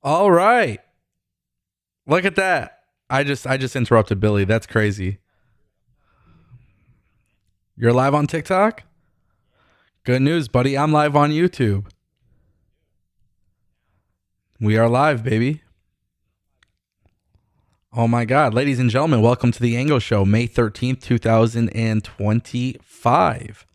All right. Look at that. I just interrupted Billy. That's crazy. You're live on TikTok? Good news, buddy. I'm live on YouTube. We are live, baby. Oh my God. Ladies and gentlemen, welcome to the Ango Show, May 13th, 2025.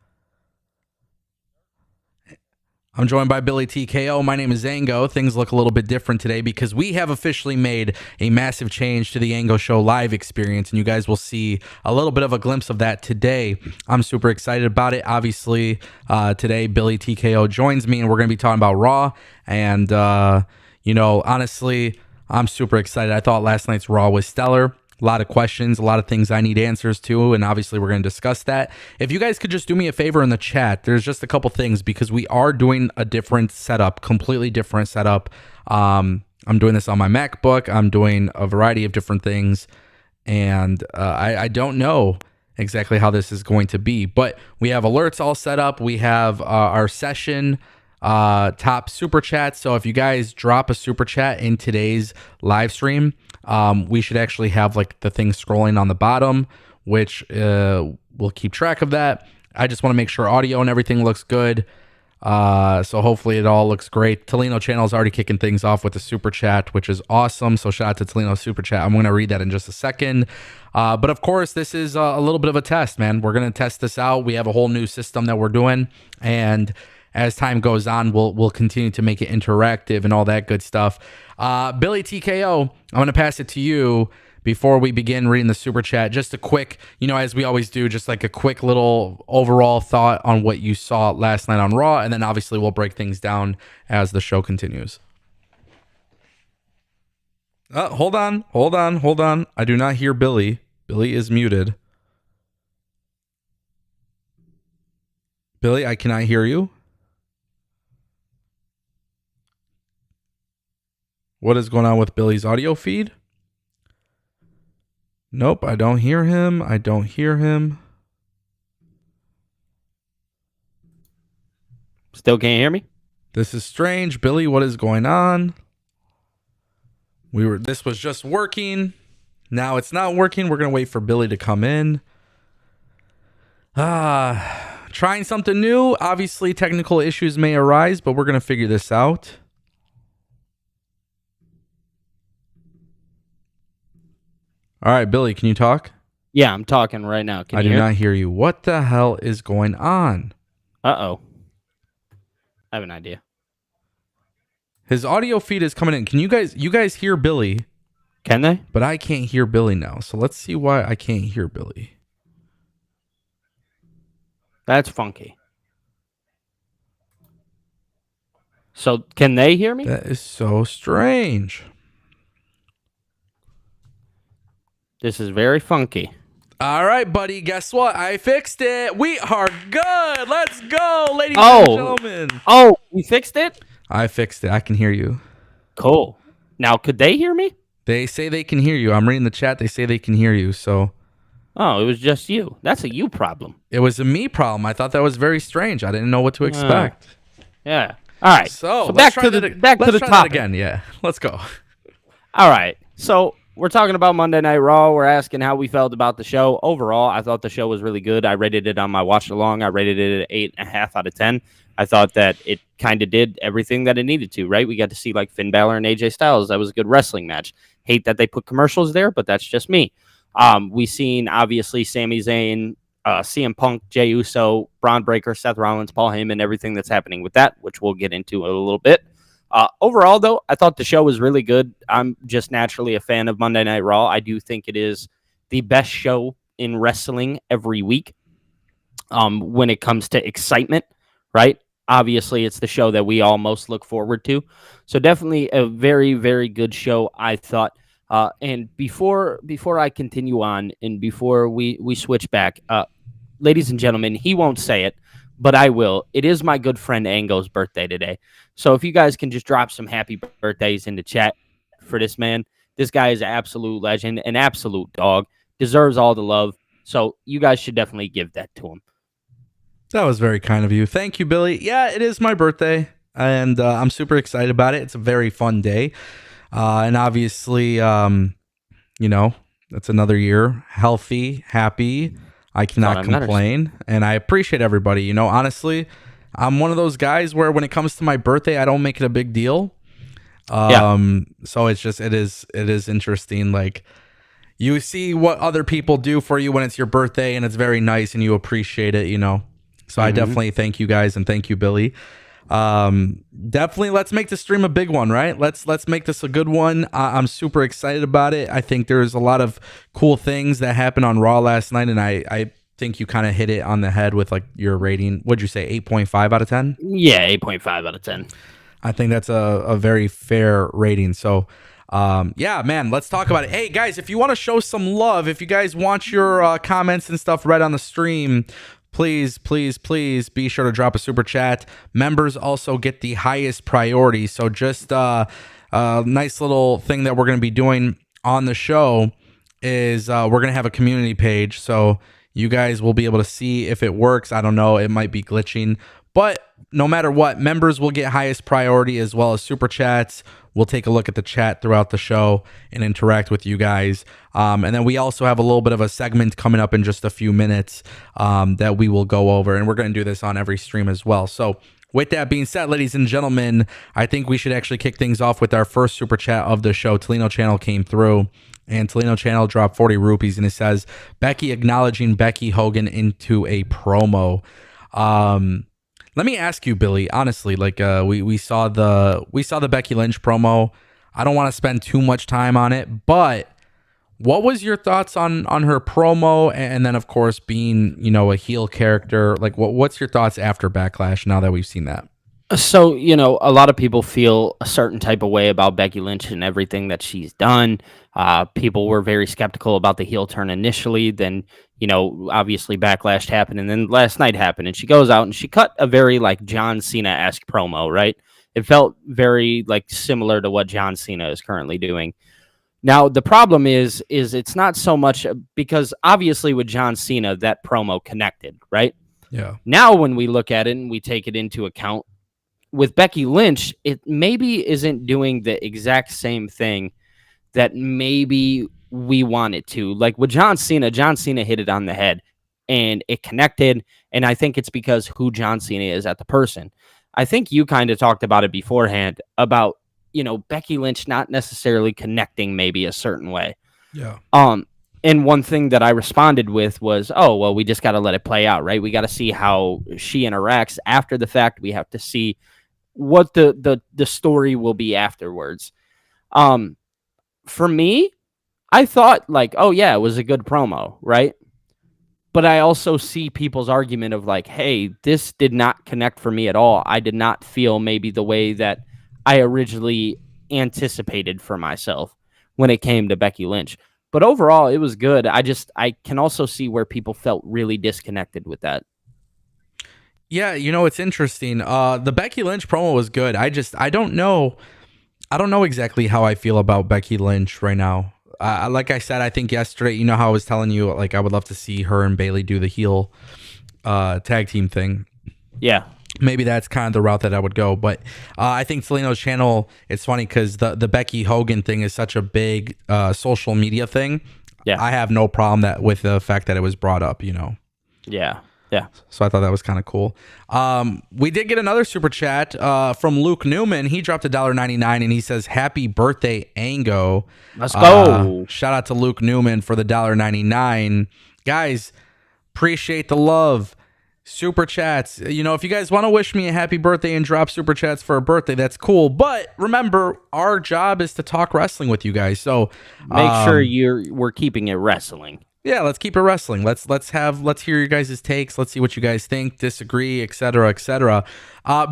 I'm joined by BillyTKO. My name is Ango. Things look a little bit different today because we have officially made a massive change to the Ango Show live experience, and you guys will see a little bit of a glimpse of that today. I'm super excited about it. Obviously, today BillyTKO joins me, and we're going to be talking about Raw. And, honestly, I'm super excited. I thought last night's Raw was stellar. A lot of questions, a lot of things I need answers to, and obviously we're going to discuss that. If you guys could just do me a favor in the chat, there's just a couple things because we are doing a different setup, completely different setup. I'm doing this on my MacBook. I'm doing a variety of different things, and I don't know exactly how this is going to be, but we have alerts all set up. We have our session top super chat. So if you guys drop a super chat in today's live stream, we should actually have like the thing scrolling on the bottom, which we'll keep track of that. I just want to make sure audio and everything looks good. So hopefully it all looks great. Tolino channel is already kicking things off with a super chat, which is awesome. So shout out to Tolino super chat. I'm going to read that in just a second. But of course, this is a little bit of a test, man. We're going to test this out. We have a whole new system that we're doing, and as time goes on, we'll continue to make it interactive and all that good stuff. BillyTKO, I'm going to pass it to you before we begin reading the super chat. Just a quick, as we always do, just like a quick little overall thought on what you saw last night on Raw, and then obviously we'll break things down as the show continues. Hold on. I do not hear Billy. Billy is muted. Billy, I cannot hear you. What is going on with Billy's audio feed? Nope, I don't hear him. Still can't hear me? This is strange. Billy, what is going on? This was just working. Now it's not working. We're going to wait for Billy to come in. Trying something new. Obviously, technical issues may arise, but we're going to figure this out. All right, Billy, can you talk? Yeah, I'm talking right now. I do not hear you. What the hell is going on? Uh-oh. I have an idea. His audio feed is coming in. Can you guys hear Billy? Can they? But I can't hear Billy now. So let's see why I can't hear Billy. That's funky. So can they hear me? That is so strange. This is very funky. All right, buddy. Guess what? I fixed it. We are good. Let's go, ladies and gentlemen. Oh, we fixed it? I fixed it. I can hear you. Cool. Now, could they hear me? They say they can hear you. I'm reading the chat. They say they can hear you. So. Oh, it was just you. That's a you problem. It was a me problem. I thought that was very strange. I didn't know what to expect. Yeah. All right. So back to the topic again. Yeah. Let's go. All right. So we're talking about Monday Night Raw. We're asking how we felt about the show. Overall, I thought the show was really good. I rated it on my watch along. I rated it at 8.5 out of 10. I thought that it kind of did everything that it needed to, right? We got to see like Finn Balor and AJ Styles. That was a good wrestling match. Hate that they put commercials there, but that's just me. We seen obviously Sami Zayn, CM Punk, Jey Uso, Braun Breaker, Seth Rollins, Paul Heyman, everything that's happening with that, which we'll get into a little bit. Overall, though, I thought the show was really good. I'm just naturally a fan of Monday Night Raw. I do think it is the best show in wrestling every week when it comes to excitement, right? Obviously, it's the show that we all most look forward to. So definitely a very, very good show, I thought. And before I continue on and before we switch back, ladies and gentlemen, he won't say it, but I will. It is my good friend Ango's birthday today. So if you guys can just drop some happy birthdays in the chat for this man. This guy is an absolute legend, an absolute dog, deserves all the love. So you guys should definitely give that to him. That was very kind of you. Thank you, Billy. Yeah, it is my birthday. and I'm super excited about it. It's a very fun day, and obviously, it's another year, healthy, happy. I cannot complain, and I appreciate everybody. Honestly, I'm one of those guys where when it comes to my birthday, I don't make it a big deal. So it's just it is interesting. Like, you see what other people do for you when it's your birthday, and it's very nice, and you appreciate it. So I definitely thank you guys, and thank you, Billy. Definitely, let's make the stream a big one, right? Let's make this a good one. I'm super excited about it. I think there's a lot of cool things that happened on Raw last night, and I think you kind of hit it on the head with like your rating. What'd you say, 8.5 out of 10? Yeah, 8.5 out of 10. I think that's a very fair rating. So, yeah, man, let's talk about it. Hey, guys, if you want to show some love, if you guys want your comments and stuff read on the stream, please be sure to drop a super chat. Members also get the highest priority. So just a nice little thing that we're going to be doing on the show is we're going to have a community page. So you guys will be able to see if it works. I don't know. It might be glitching. But no matter what, members will get highest priority as well as super chats. We'll take a look at the chat throughout the show and interact with you guys. And then we also have a little bit of a segment coming up in just a few minutes that we will go over. And we're going to do this on every stream as well. So with that being said, ladies and gentlemen, I think we should actually kick things off with our first super chat of the show. Tolino Channel came through. And Tolino Channel dropped 40 rupees. And it says, Becky acknowledging Becky Hogan into a promo. Let me ask you, Billy, honestly, like we saw the Becky Lynch promo. I don't want to spend too much time on it, but what was your thoughts on her promo? And then, of course, being, a heel character, like what's your thoughts after Backlash now that we've seen that? So, a lot of people feel a certain type of way about Becky Lynch and everything that she's done. People were very skeptical about the heel turn initially. Then, obviously Backlash happened, and then last night happened, and she goes out and she cut a very like John Cena-esque promo, right? It felt very like similar to what John Cena is currently doing. Now, the problem is it's not so much because obviously with John Cena, that promo connected, right? Yeah. Now, when we look at it and we take it into account, with Becky Lynch, it maybe isn't doing the exact same thing that maybe we want it to. Like with John Cena hit it on the head and it connected. And I think it's because who John Cena is as the person. I think you kind of talked about it beforehand about, Becky Lynch not necessarily connecting maybe a certain way. Yeah. And one thing that I responded with was, oh, well, we just got to let it play out, right? We got to see how she interacts after the fact. We have to see what the story will be afterwards. For me, I thought like, oh yeah, it was a good promo, right? But I also see people's argument of like, hey, this did not connect for me at all. I did not feel maybe the way that I originally anticipated for myself when it came to Becky Lynch. But overall, it was good. I can also see where people felt really disconnected with that. Yeah, it's interesting. The Becky Lynch promo was good. I don't know exactly how I feel about Becky Lynch right now. Like I said, I think yesterday, how I was telling you, like I would love to see her and Bayley do the heel tag team thing. Yeah. Maybe that's kind of the route that I would go. But I think Tolino's Channel, it's funny because the Becky Hogan thing is such a big social media thing. Yeah. I have no problem with the fact that it was brought up, Yeah. Yeah. So I thought that was kind of cool. We did get another super chat from Luke Newman. He dropped $1.99 and he says, "Happy birthday, Ango." Let's go. Shout out to Luke Newman for the $1.99. Guys, appreciate the love. Super chats. If you guys want to wish me a happy birthday and drop super chats for a birthday, that's cool. But remember, our job is to talk wrestling with you guys. So make sure we're keeping it wrestling. Yeah, let's keep it wrestling. Let's hear your guys' takes. Let's see what you guys think, disagree, etc., etc.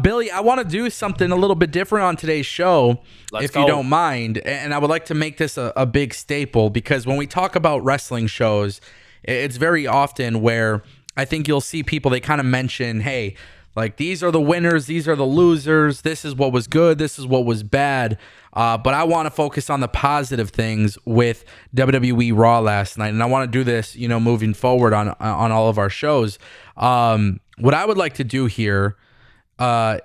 Billy, I want to do something a little bit different on today's show, if you don't mind. And I would like to make this a big staple because when we talk about wrestling shows, it's very often where I think you'll see people, they kind of mention, hey, like these are the winners, these are the losers, this is what was good, this is what was bad. But I want to focus on the positive things with WWE Raw last night. And I want to do this, moving forward on all of our shows. What I would like to do here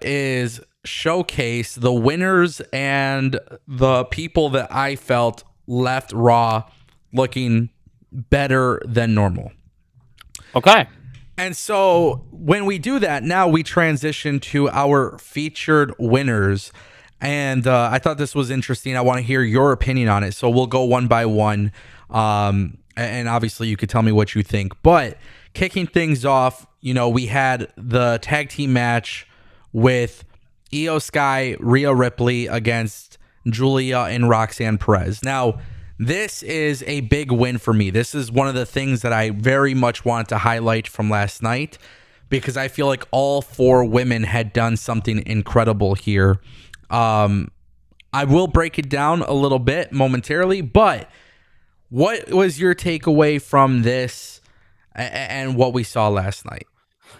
is showcase the winners and the people that I felt left Raw looking better than normal. Okay. And so when we do that, now we transition to our featured winners. And I thought this was interesting. I want to hear your opinion on it. So we'll go one by one. And obviously you could tell me what you think. But kicking things off, we had the tag team match with Io Sky, Rhea Ripley against Julia and Roxanne Perez. Now, this is a big win for me. This is one of the things that I very much wanted to highlight from last night because I feel like all 4 women had done something incredible here. I will break it down a little bit momentarily, but what was your takeaway from this and what we saw last night?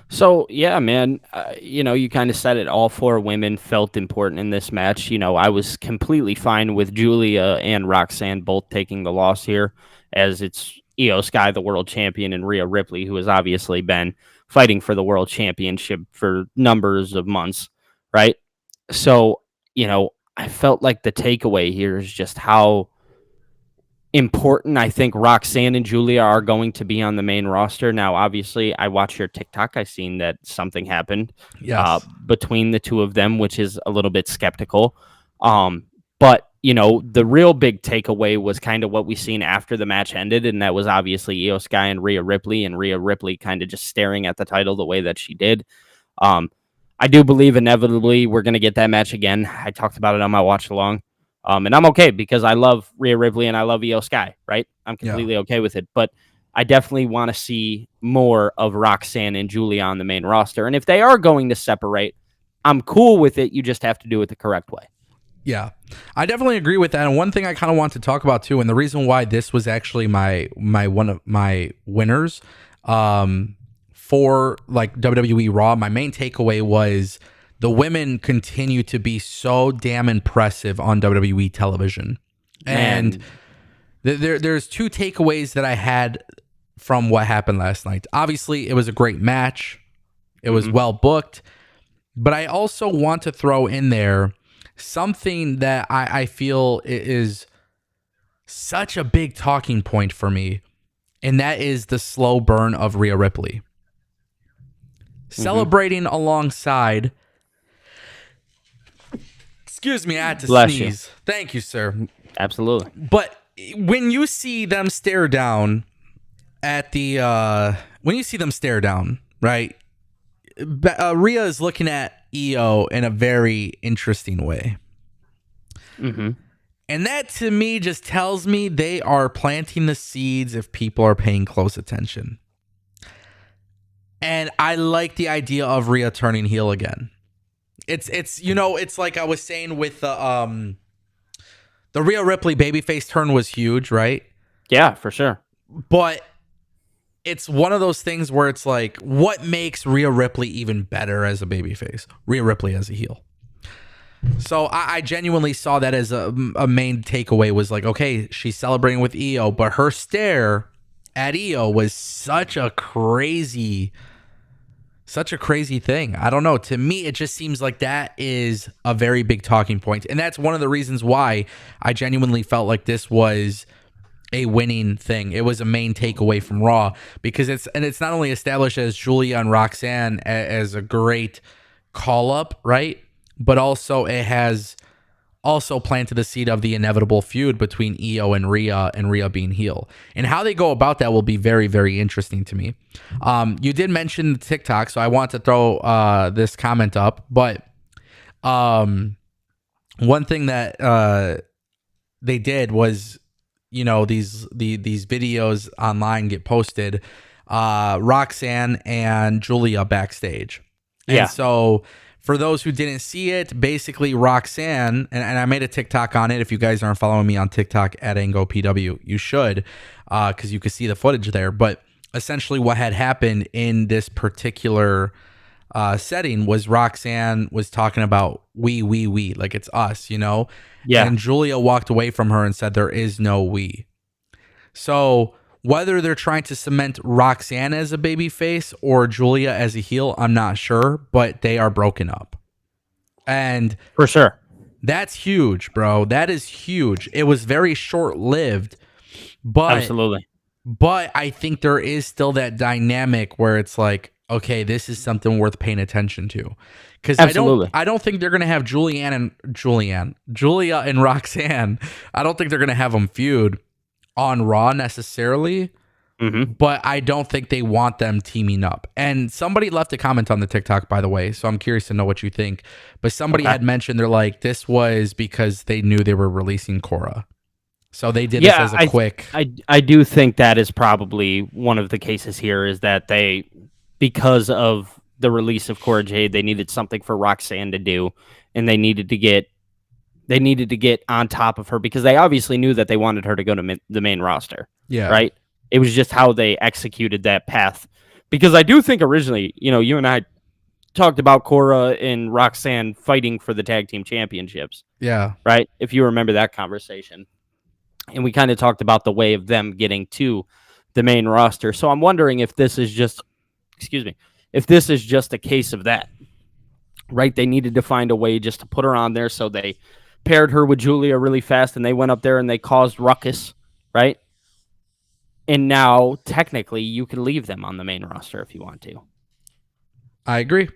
So, yeah, man, you kind of said it. All 4 women felt important in this match. I was completely fine with Julia and Roxanne both taking the loss here, as it's Io Sky, the world champion, and Rhea Ripley, who has obviously been fighting for the world championship for numbers of months, right? So, I felt like the takeaway here is just how important I think Roxanne and Julia are going to be on the main roster. Now, obviously, I watched your TikTok. I seen that something happened between the 2 of them, which is a little bit skeptical. But, the real big takeaway was kind of what we seen after the match ended, and that was obviously Io Sky and Rhea Ripley kind of just staring at the title the way that she did. I do believe inevitably we're going to get that match again. I talked about it on my watch along. And I'm okay because I love Rhea Ripley and I love Io Sky, right? I'm completely okay with it. But I definitely want to see more of Roxanne and Julia on the main roster. And if they are going to separate, I'm cool with it. You just have to do it the correct way. Yeah, I definitely agree with that. And one thing I kind of want to talk about too, and the reason why this was actually my one of my winners for like WWE Raw, my main takeaway was the women continue to be so damn impressive on WWE television. And there's 2 takeaways that I had from what happened last night. Obviously, it was a great match. It was well booked. But I also want to throw in there something that I feel is such a big talking point for me, and that is the slow burn of Rhea Ripley. Celebrating alongside... Excuse me, I had to sneeze. You. Thank you, sir. Absolutely. But when you see them stare down at the... right? Rhea is looking at Io in a very interesting way. And that, to me, just tells me they are planting the seeds if people are paying close attention. And I like the idea of Rhea turning heel again. It's like I was saying with the Rhea Ripley babyface turn was huge, right? Yeah, for sure. But it's one of those things where it's like, what makes Rhea Ripley even better as a babyface? Rhea Ripley as a heel. So I genuinely saw that as a main takeaway was like, okay, she's celebrating with Io, but her stare at Io was such a crazy thing. I don't know. To me, it just seems like that is a very big talking point. And that's one of the reasons why I genuinely felt like this was a winning thing. It was a main takeaway from Raw because it's not only established as Julia and Roxanne as a great call up, right? But also it has also planted the seed of the inevitable feud between Io and Rhea being heel. And how they go about that will be very, very interesting to me. You did mention TikTok, so I want to throw this comment up. But one thing that they did was, these videos online get posted, Roxanne and Julia backstage. Yeah. And so for those who didn't see it, basically Roxanne, and I made a TikTok on it. If you guys aren't following me on TikTok at Ango PW, you should, because you could see the footage there. But essentially what had happened in this particular setting was Roxanne was talking about we, like it's us, Yeah. And Julia walked away from her and said there is no we. So whether they're trying to cement Roxanne as a babyface or Julia as a heel, I'm not sure, but they are broken up. And For sure. that's huge, bro. That is huge. It was very short-lived, but Absolutely. I think there is still that dynamic where it's like, okay, this is something worth paying attention to. Because Absolutely. I don't think they're gonna have Julia and Roxanne. I don't think they're gonna have them feud on Raw necessarily. Mm-hmm. But I don't think they want them teaming up. And somebody left a comment on the TikTok, by the way, so I'm curious to know what you think. But somebody had mentioned, they're like, this was because they knew they were releasing Cora. So they did this as a quick. I do think that is probably one of the cases here, is that they, because of the release of Cora Jade, they needed something for Roxanne to do, and they needed to get on top of her, because they obviously knew that they wanted her to go to the main roster. Yeah. Right? It was just how they executed that path. Because I do think originally, you and I talked about Cora and Roxanne fighting for the tag team championships. Yeah. Right? If you remember that conversation. And we kind of talked about the way of them getting to the main roster. So I'm wondering if this is just, if this is just a case of that. Right? They needed to find a way just to put her on there. So they paired her with Julia really fast, and they went up there and they caused ruckus. Right? And now, technically, you can leave them on the main roster if you want to. I agree.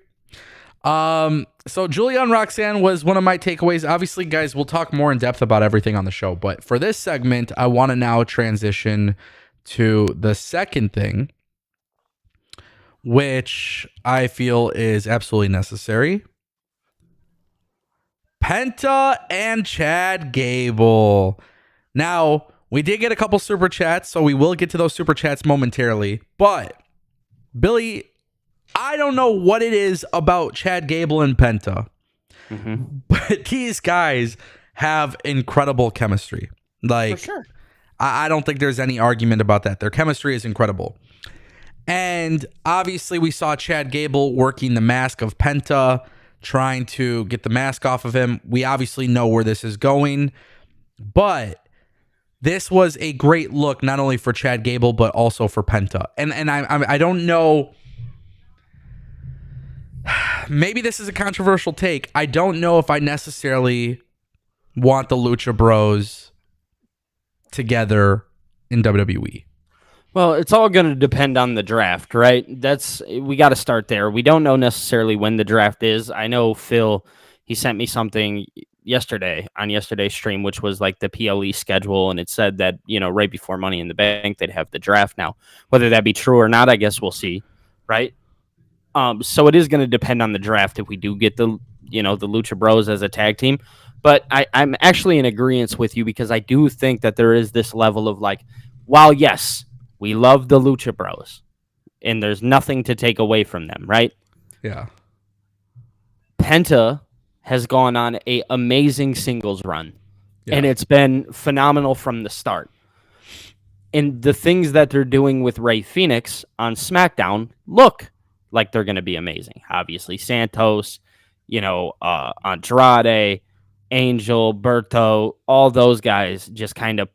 So Julia and Roxanne was one of my takeaways. Obviously, guys, we'll talk more in depth about everything on the show. But for this segment, I want to now transition to the second thing, which I feel is absolutely necessary. Penta and Chad Gable. Now, we did get a couple super chats, so we will get to those super chats momentarily. But, Billy, I don't know what it is about Chad Gable and Penta, but these guys have incredible chemistry. Like, For sure. I don't think there's any argument about that. Their chemistry is incredible. And obviously, we saw Chad Gable working the mask of Penta, trying to get the mask off of him. We obviously know where this is going, but this was a great look, not only for Chad Gable, but also for Penta. And I don't know. Maybe this is a controversial take. I don't know if I necessarily want the Lucha Bros together in WWE. Well, it's all going to depend on the draft, right? We got to start there. We don't know necessarily when the draft is. I know Phil, he sent me something yesterday on yesterday's stream, which was like the PLE schedule, and it said that right before Money in the Bank they'd have the draft. Now, whether that be true or not, I guess we'll see, right? So it is going to depend on the draft if we do get the Lucha Bros as a tag team. But I'm actually in agreement with you, because I do think that there is this level of like, while yes, we love the Lucha Bros, and there's nothing to take away from them, right? Yeah. Penta has gone on a amazing singles run, and it's been phenomenal from the start. And the things that they're doing with Rey Fenix on SmackDown look like they're going to be amazing. Obviously, Santos, Andrade, Angel, Berto, all those guys just kind of...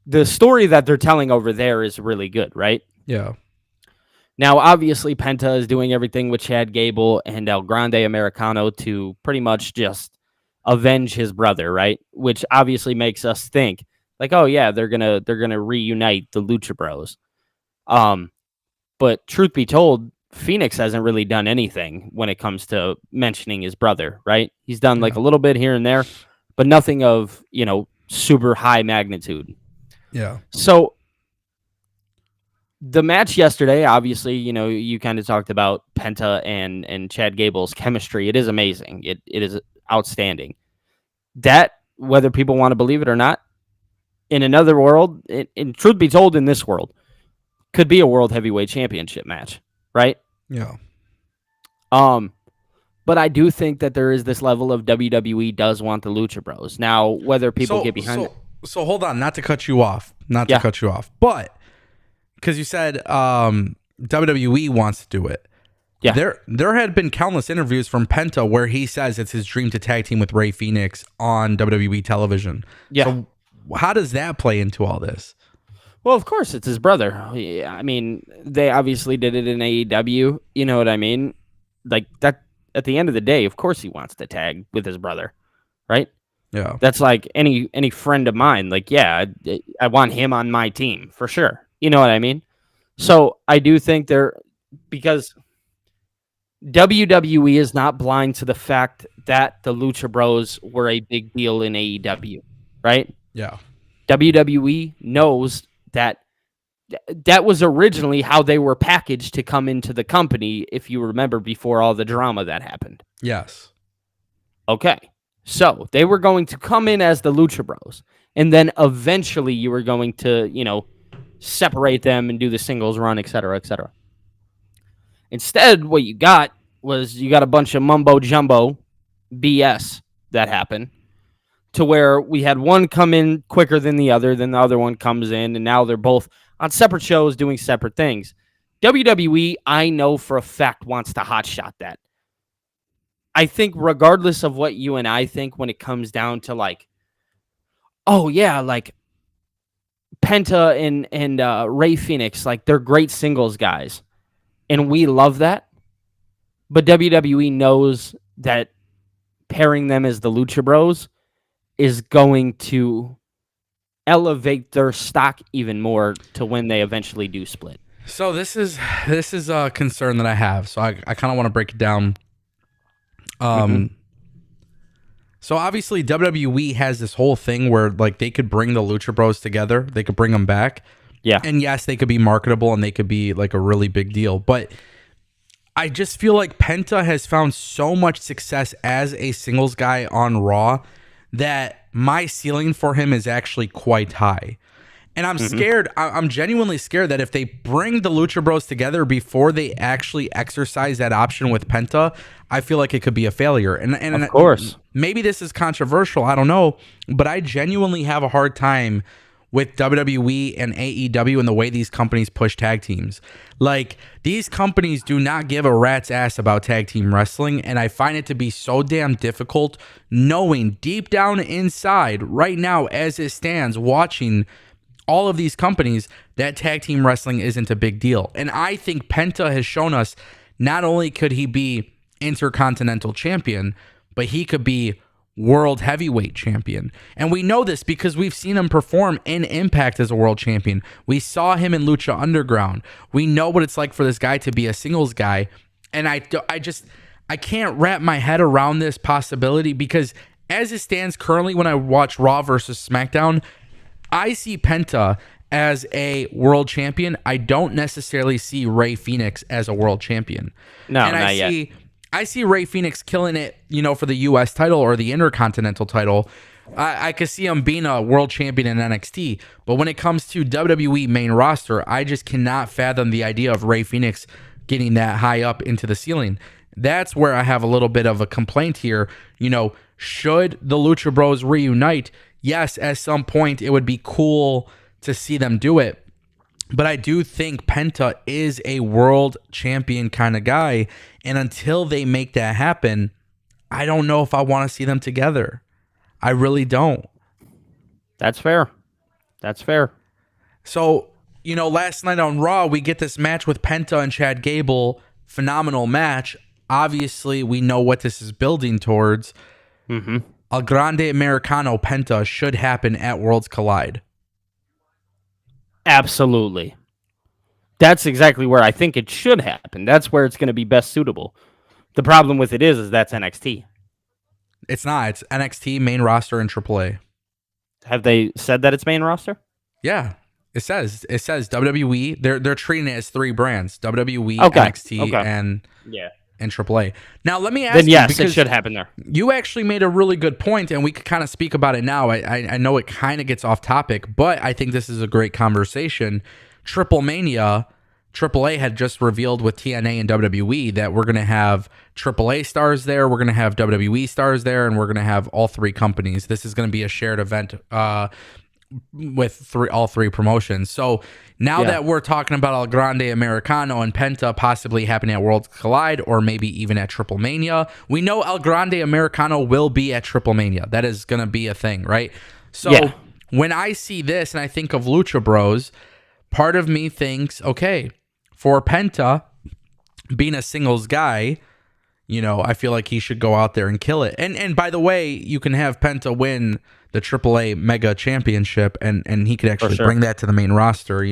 The story that they're telling over there is really good, right? Yeah. Now, obviously, Penta is doing everything with Chad Gable and El Grande Americano to pretty much just avenge his brother, right? Which obviously makes us think, like, oh yeah, they're gonna reunite the Lucha Bros. But truth be told, Phoenix hasn't really done anything when it comes to mentioning his brother, right? He's done like a little bit here and there, but nothing of, super high magnitude. Yeah. So the match yesterday, obviously, you kind of talked about Penta and Chad Gable's chemistry. It is amazing. It is outstanding. That, whether people want to believe it or not, in another world, and truth be told, in this world, could be a World Heavyweight Championship match, right? Yeah. But I do think that there is this level of WWE does want the Lucha Bros. Now, whether people get behind it. So hold on, not to cut you off, but because you said WWE wants to do it. Yeah. There had been countless interviews from Penta where he says it's his dream to tag team with Rey Fenix on WWE television. Yeah. So how does that play into all this? Well, of course, it's his brother. I mean, they obviously did it in AEW. You know what I mean? Like that. at the end of the day, of course he wants to tag with his brother, right? Yeah. That's like any friend of mine. Like, yeah, I want him on my team for sure. You know what I mean? So I do think because WWE is not blind to the fact that the Lucha Bros were a big deal in AEW, right? Yeah. WWE knows that that was originally how they were packaged to come into the company, if you remember, before all the drama that happened. Yes. Okay. So they were going to come in as the Lucha Bros, and then eventually you were going to, separate them and do the singles run, et cetera, et cetera. Instead, what you got was a bunch of mumbo jumbo BS that happened, to where we had one come in quicker than the other one comes in, and now they're both on separate shows doing separate things. WWE, I know for a fact, wants to hotshot that. I think regardless of what you and I think, when it comes down to like, oh yeah, like Penta and Ray Phoenix, like they're great singles guys, and we love that. But WWE knows that pairing them as the Lucha Bros is going to elevate their stock even more to when they eventually do split. So this is a concern that I have. So I kind of want to break it down. So obviously WWE has this whole thing where like they could bring the Lucha Bros together. They could bring them back. Yeah. And yes, they could be marketable and they could be like a really big deal. But I just feel like Penta has found so much success as a singles guy on Raw that my ceiling for him is actually quite high. And I'm scared. I'm genuinely scared that if they bring the Lucha Bros together before they actually exercise that option with Penta, I feel like it could be a failure. And of course, maybe this is controversial. I don't know. But I genuinely have a hard time with WWE and AEW and the way these companies push tag teams. Like, these companies do not give a rat's ass about tag team wrestling, and I find it to be so damn difficult knowing deep down inside right now as it stands, watching all of these companies, that tag team wrestling isn't a big deal. And I think Penta has shown us not only could he be Intercontinental Champion, but he could be World Heavyweight Champion. And we know this because we've seen him perform in Impact as a World Champion. We saw him in Lucha Underground. We know what it's like for this guy to be a singles guy. And I can't wrap my head around this possibility because as it stands currently, when I watch Raw versus SmackDown, I see Penta as a world champion. I don't necessarily see Ray Phoenix as a world champion. No, and not yet. I see Ray Phoenix killing it, for the U.S. title or the Intercontinental title. I could see him being a world champion in NXT. But when it comes to WWE main roster, I just cannot fathom the idea of Ray Phoenix getting that high up into the ceiling. That's where I have a little bit of a complaint here. Should the Lucha Bros reunite? Yes, at some point it would be cool to see them do it. But I do think Penta is a world champion kind of guy. And until they make that happen, I don't know if I want to see them together. I really don't. That's fair. So, last night on Raw, we get this match with Penta and Chad Gable. Phenomenal match. Obviously, we know what this is building towards. El Grande Americano Penta should happen at Worlds Collide. Absolutely. That's exactly where I think it should happen. That's where it's going to be best suitable. The problem with it is that's NXT. It's not. It's NXT, main roster, and AAA. Have they said that it's main roster? Yeah. It says WWE. They're treating it as three brands: WWE, NXT, and AAA. Now let me ask then, yes, you, because it should happen there. You actually made a really good point, and we could kind of speak about it now. I know it kind of gets off topic, but I think this is a great conversation. Triple Mania, AAA had just revealed with TNA and WWE that we're going to have AAA stars there, we're going to have WWE stars there, and we're going to have all three companies. This is going to be a shared event with all three promotions. So now that we're talking about El Grande Americano and Penta possibly happening at Worlds Collide or maybe even at Triple Mania, we know El Grande Americano will be at Triple Mania. That is going to be a thing, right? So when I see this and I think of Lucha Bros, part of me thinks, okay, for Penta being a singles guy, I feel like he should go out there and kill it. And by the way, you can have Penta win the AAA Mega Championship, and he could actually bring that to the main roster,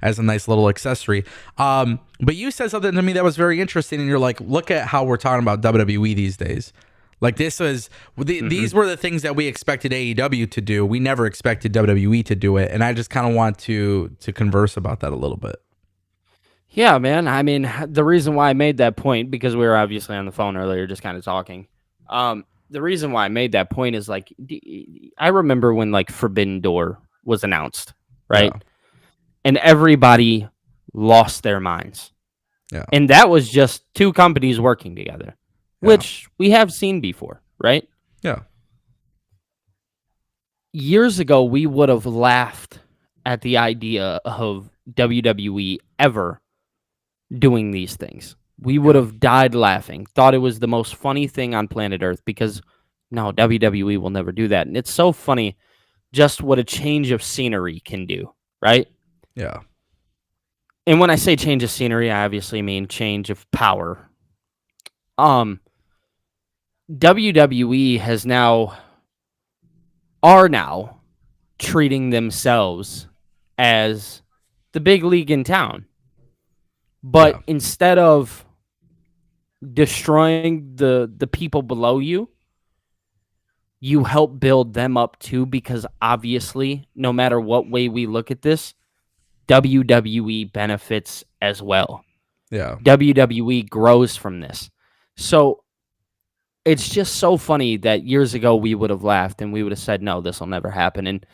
as a nice little accessory. But you said something to me that was very interesting, and you're like, look at how we're talking about WWE these days. Like these were the things that we expected AEW to do. We never expected WWE to do it, and I just kind of want to converse about that a little bit. Yeah, man. I mean, the reason why I made that point, because we were obviously on the phone earlier, just kind of talking. The reason why I made that point is like, I remember when like Forbidden Door was announced, right? Yeah. And everybody lost their minds. Yeah. And that was just two companies working together, which we have seen before, right? Yeah. Years ago, we would have laughed at the idea of WWE ever doing these things. We would have died laughing, thought it was the most funny thing on planet Earth, because no, WWE will never do that. And it's so funny just what a change of scenery can do, right? Yeah. And when I say change of scenery, I obviously mean change of power. WWE are now treating themselves as the big league in town. But instead of destroying the people below you, you help build them up too, because obviously, no matter what way we look at this, WWE benefits as well. Yeah. WWE grows from this. So it's just so funny that years ago we would have laughed and we would have said, no, this will never happen. And,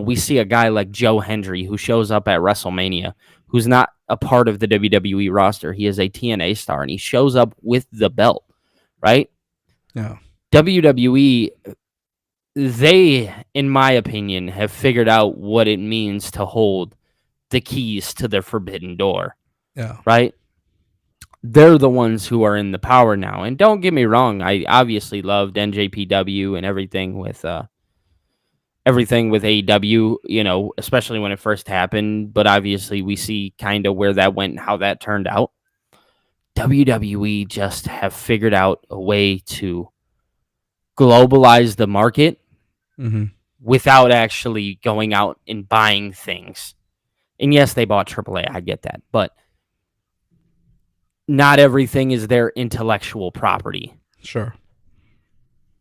we see a guy like Joe Hendry who shows up at WrestleMania, who's not a part of the WWE roster. He is a TNA star, and he shows up with the belt, right? Yeah. WWE, they, in my opinion, have figured out what it means to hold the keys to the Forbidden Door. Yeah. Right? They're the ones who are in the power now. And don't get me wrong, I obviously loved NJPW and everything with AEW, especially when it first happened. But obviously we see kind of where that went and how that turned out. WWE just have figured out a way to globalize the market without actually going out and buying things. And yes, they bought AAA. I get that. But not everything is their intellectual property. Sure.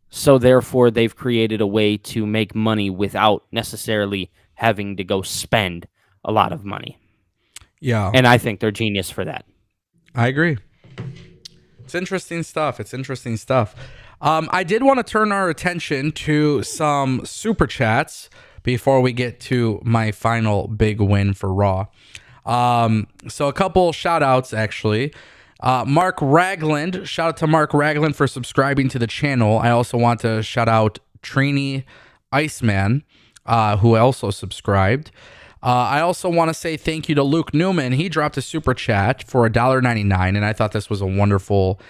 So therefore, they've created a way to make money without necessarily having to go spend a lot of money. Yeah. And I think they're genius for that. I agree. It's interesting stuff. I did want to turn our attention to some super chats before we get to my final big win for Raw. So a couple shout outs, actually. Mark Ragland, shout out to Mark Ragland for subscribing to the channel. I also want to shout out Trini Iceman, who also subscribed. I also want to say thank you to Luke Newman. He dropped a super chat for $1.99, and I thought this was a wonderful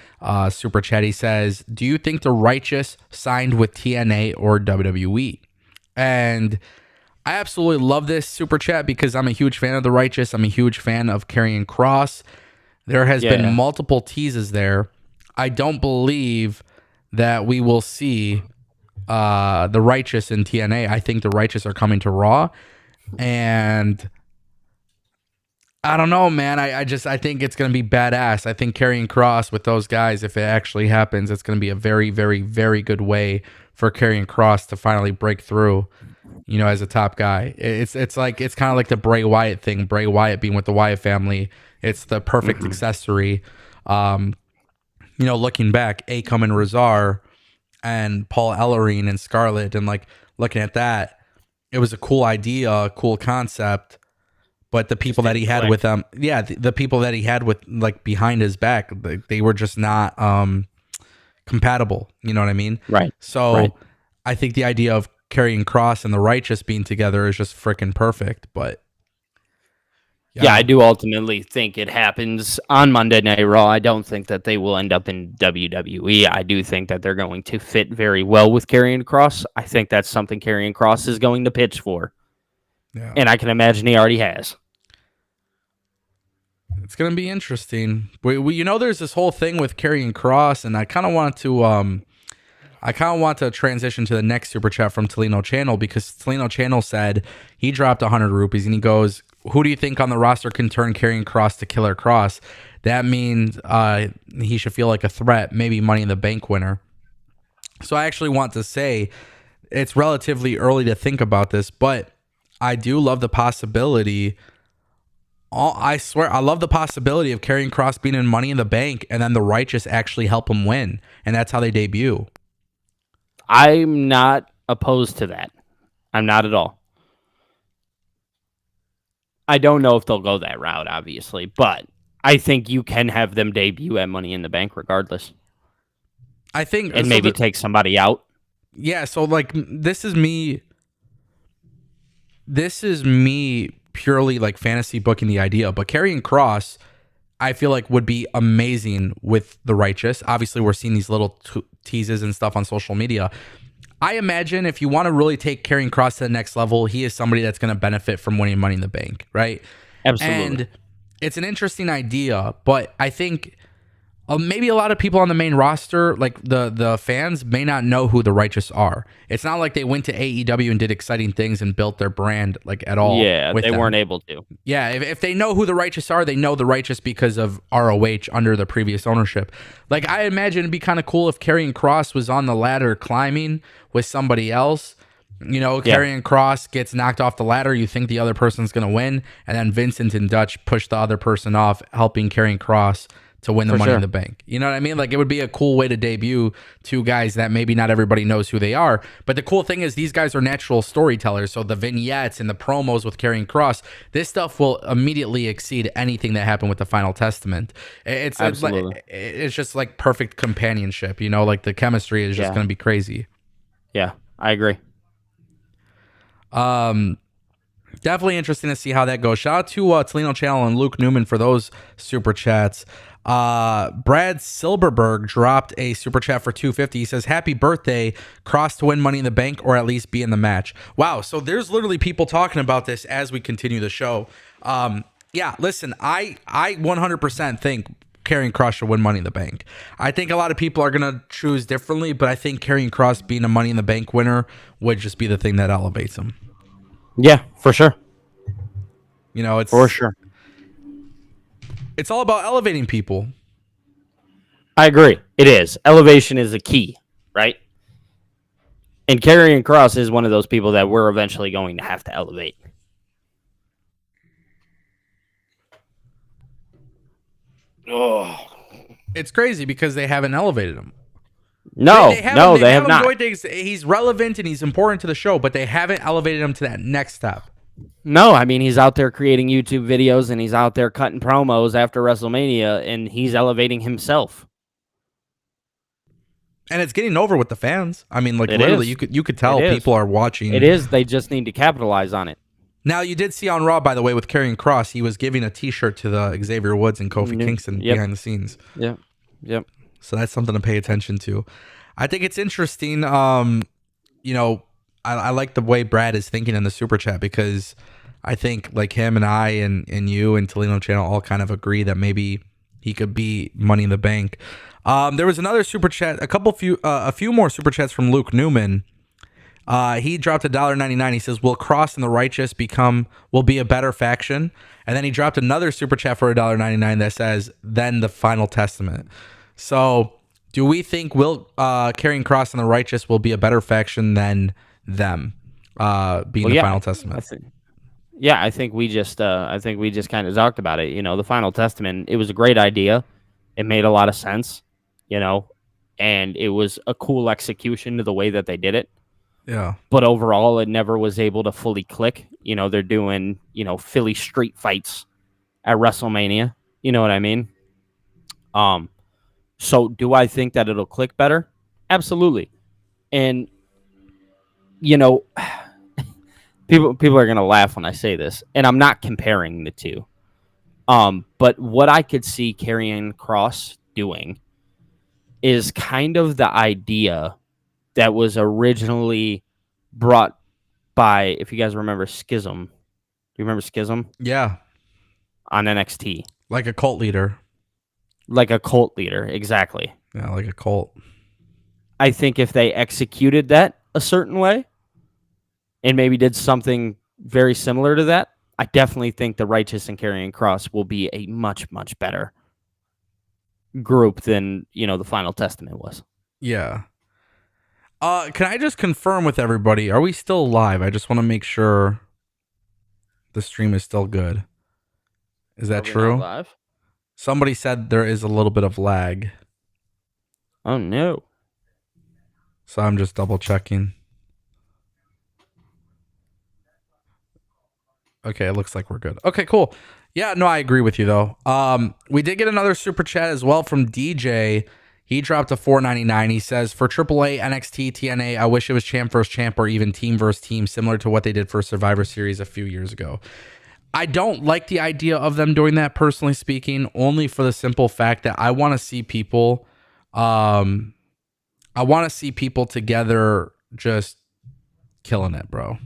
super chat. He says, do you think the Righteous signed with TNA or WWE? And I absolutely love this super chat because I'm a huge fan of the Righteous. I'm a huge fan of Karrion Kross. There has been multiple teases there. I don't believe that we will see the Righteous in TNA. I think the Righteous are coming to Raw. And I don't know, man. I think it's going to be badass. I think Karrion Kross with those guys, if it actually happens, it's going to be a very, very, very good way for Karrion Kross to finally break through, as a top guy. It's kind of like the Bray Wyatt thing. Bray Wyatt being with the Wyatt family. It's the perfect accessory. Looking back, Akam and Razar and Paul Ellering and Scarlett, and like looking at that, it was a cool idea, a cool concept. But the people that he had with him, the people that he had with like behind his back, they were just not compatible. You know what I mean? Right. So I think the idea of Karrion Kross and the Righteous being together is just freaking perfect. But yeah, I do ultimately think it happens on Monday Night Raw. I don't think that they will end up in WWE. I do think that they're going to fit very well with Karrion Kross. I think that's something Karrion Kross is going to pitch for. Yeah. And I can imagine he already has. It's gonna be interesting. There's this whole thing with Karrion Kross, and I kind of want to transition to the next super chat from Tolino Channel, because Tolino Channel said he dropped 100 rupees and he goes, "Who do you think on the roster can turn Karrion Kross to Killer Kross? That means he should feel like a threat, maybe Money in the Bank winner." So I actually want to say it's relatively early to think about this, but I do love the possibility. I swear, I love the possibility of Karrion Kross being in Money in the Bank and then the Righteous actually help him win, and that's how they debut. I'm not opposed to that. I'm not at all. I don't know if they'll go that route, obviously, but I think you can have them debut at Money in the Bank regardless. I think, and maybe take somebody out. Yeah, so like this is me purely like fantasy booking the idea, but Karrion Kross, I feel like would be amazing with the Righteous. Obviously, we're seeing these little teases and stuff on social media. I imagine if you want to really take Karrion Kross to the next level, he is somebody that's going to benefit from winning Money in the Bank, right? Absolutely. And it's an interesting idea, but I think maybe a lot of people on the main roster, like the fans, may not know who the Righteous are. It's not like they went to AEW and did exciting things and built their brand like at all. Yeah, they weren't able to. Yeah, if they know who the Righteous are, they know the Righteous because of ROH under the previous ownership. Like, I imagine it'd be kind of cool if Karrion Kross was on the ladder climbing with somebody else. Karrion Kross gets knocked off the ladder. You think the other person's going to win, and then Vincent and Dutch push the other person off, helping Karrion Kross to win the Money in the Bank. You know what I mean? Like, it would be a cool way to debut two guys that maybe not everybody knows who they are. But the cool thing is these guys are natural storytellers. So the vignettes and the promos with Karrion Kross, this stuff will immediately exceed anything that happened with the Final Testament. It's just like perfect companionship. Like the chemistry is just going to be crazy. Yeah, I agree. Definitely interesting to see how that goes. Shout out to Tolino Channel and Luke Newman for those super chats. Brad Silberberg dropped a super chat for $250. He says, "Happy birthday, Kross to win Money in the Bank or at least be in the match." Wow, so there's literally people talking about this as we continue the show. Yeah, listen, I 100% think Karrion Kross should win Money in the Bank. I think a lot of people are gonna choose differently, but I think Karrion Kross being a Money in the Bank winner would just be the thing that elevates him. Yeah, for sure. It's for sure. It's all about elevating people. I agree. It is. Elevation is a key, right? And Karrion Kross is one of those people that we're eventually going to have to elevate. Oh, it's crazy because they haven't elevated him. No, they have not. He's relevant and he's important to the show, but they haven't elevated him to that next step. No, I mean, he's out there creating YouTube videos and he's out there cutting promos after WrestleMania and he's elevating himself. And it's getting over with the fans. I mean, like, literally, you could tell people are watching. It is. They just need to capitalize on it. Now, you did see on Raw, by the way, with Karrion Kross, he was giving a T-shirt to the Xavier Woods and Kofi Kingston behind the scenes. Yep. So that's something to pay attention to. I think it's interesting. I like the way Brad is thinking in the super chat, because I think like him and I and you and Tolino Channel all kind of agree that maybe he could be Money in the Bank. There was another super chat, a few more super chats from Luke Newman. He dropped $1.99. He says, "Will Kross and the Righteous will be a better faction?" And then he dropped another super chat for $1.99 that says, "Then the Final Testament." So, do we think Karrion Kross and the Righteous will be a better faction than them being the Final Testament? I think we just kind of talked about it. The Final Testament, it was a great idea. It made a lot of sense, and it was a cool execution to the way that they did it. Yeah. But overall, it never was able to fully click. They're doing, Philly street fights at WrestleMania. You know what I mean? So do I think that it'll click better? Absolutely. And, people are going to laugh when I say this, and I'm not comparing the two. But what I could see Karrion Kross doing is kind of the idea that was originally brought by, if you guys remember Schism. Do you remember Schism? Yeah. On NXT. Like a cult leader. Like a cult leader, exactly. Yeah, like a cult. I think if they executed that a certain way and maybe did something very similar to that, I definitely think the Righteous and Karrion Kross will be a much, much better group than, the Final Testament was. Yeah. Can I just confirm with everybody? Are we still live? I just want to make sure the stream is still good. Is that true? Live? Somebody said there is a little bit of lag. Oh, no. So I'm just double checking. Okay, it looks like we're good. Okay, cool. Yeah, no, I agree with you though. We did get another super chat as well from DJ. He dropped a $4.99. He says, for AAA, NXT, TNA, I wish it was champ versus champ or even team versus team, similar to what they did for Survivor Series a few years ago. I don't like the idea of them doing that, personally speaking, only for the simple fact that I want to see people, together just killing it, bro.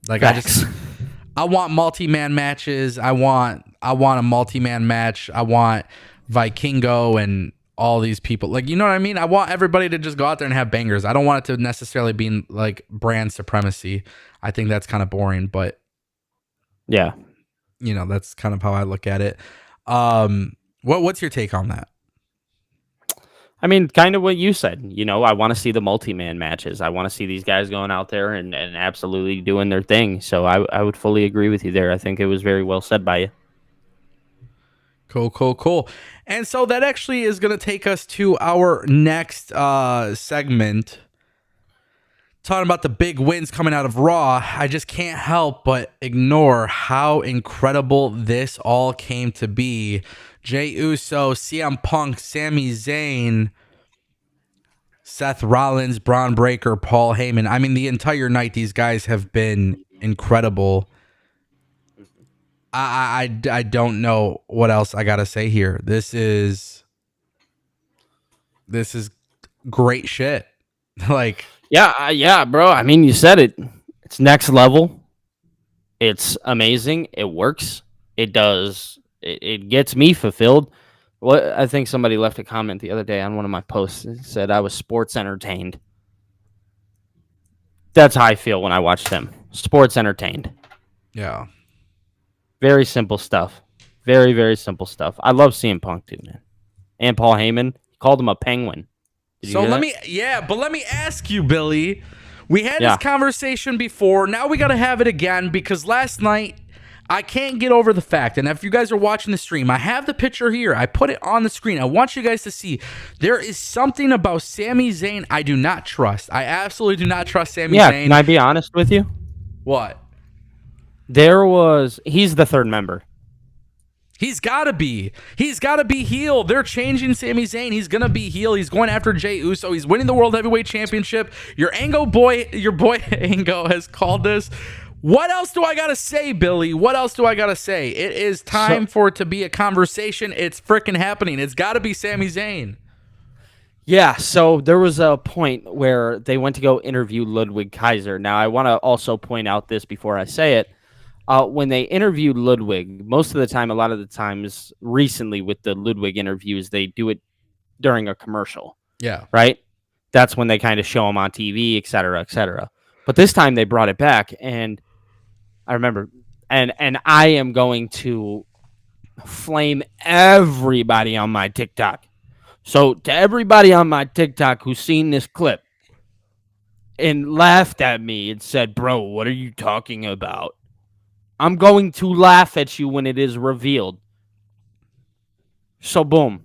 Like, Facts. I want multi-man matches. I want a multi-man match. I want Vikingo and all these people. Like, you know what I mean? I want everybody to just go out there and have bangers. I don't want it to necessarily be like brand supremacy. I think that's kind of boring, but yeah, that's kind of how I look at it. What's your take on that? I mean, kind of what you said. I want to see the multi-man matches. I want to see these guys going out there and absolutely doing their thing. So I would fully agree with you there. I think it was very well said by you. Cool. And so that actually is going to take us to our next segment. Talking about the big wins coming out of Raw, I just can't help but ignore how incredible this all came to be. Jey Uso, CM Punk, Sami Zayn, Seth Rollins, Braun Breaker, Paul Heyman. I mean, the entire night, these guys have been incredible. I don't know what else I got to say here. This is great shit. Like, yeah, bro. I mean, you said it. It's next level. It's amazing. It works. It does. It gets me fulfilled. What I think somebody left a comment the other day on one of my posts. It said I was sports entertained. That's how I feel when I watch them. Sports entertained. Yeah. Very simple stuff. Very, very simple stuff. I love CM Punk too, man. And Paul Heyman. He called him a penguin. So let me ask you, Billy. We had this conversation before. Now we got to have it again because last night I can't get over the fact, and if you guys are watching the stream, I have the picture here. I put it on the screen. I want you guys to see. There is something about Sami Zayn I do not trust. I absolutely do not trust Sami Zayn. Can I be honest with you? What? He's the third member. He's got to be. He's got to be heel. They're changing Sami Zayn. He's going to be heel. He's going after Jey Uso. He's winning the World Heavyweight Championship. Your boy Ango has called this. What else do I got to say, Billy? What else do I got to say? It is time for it to be a conversation. It's freaking happening. It's got to be Sami Zayn. Yeah, so there was a point where they went to go interview Ludwig Kaiser. Now, I want to also point out this before I say it. When they interviewed Ludwig, most of the time, a lot of the times recently with the Ludwig interviews, they do it during a commercial. Yeah. Right? That's when they kind of show him on TV, et cetera, et cetera. But this time they brought it back, and I remember, and I am going to flame everybody on my TikTok. So to everybody on my TikTok who's seen this clip and laughed at me and said, bro, what are you talking about? I'm going to laugh at you when it is revealed. So, boom.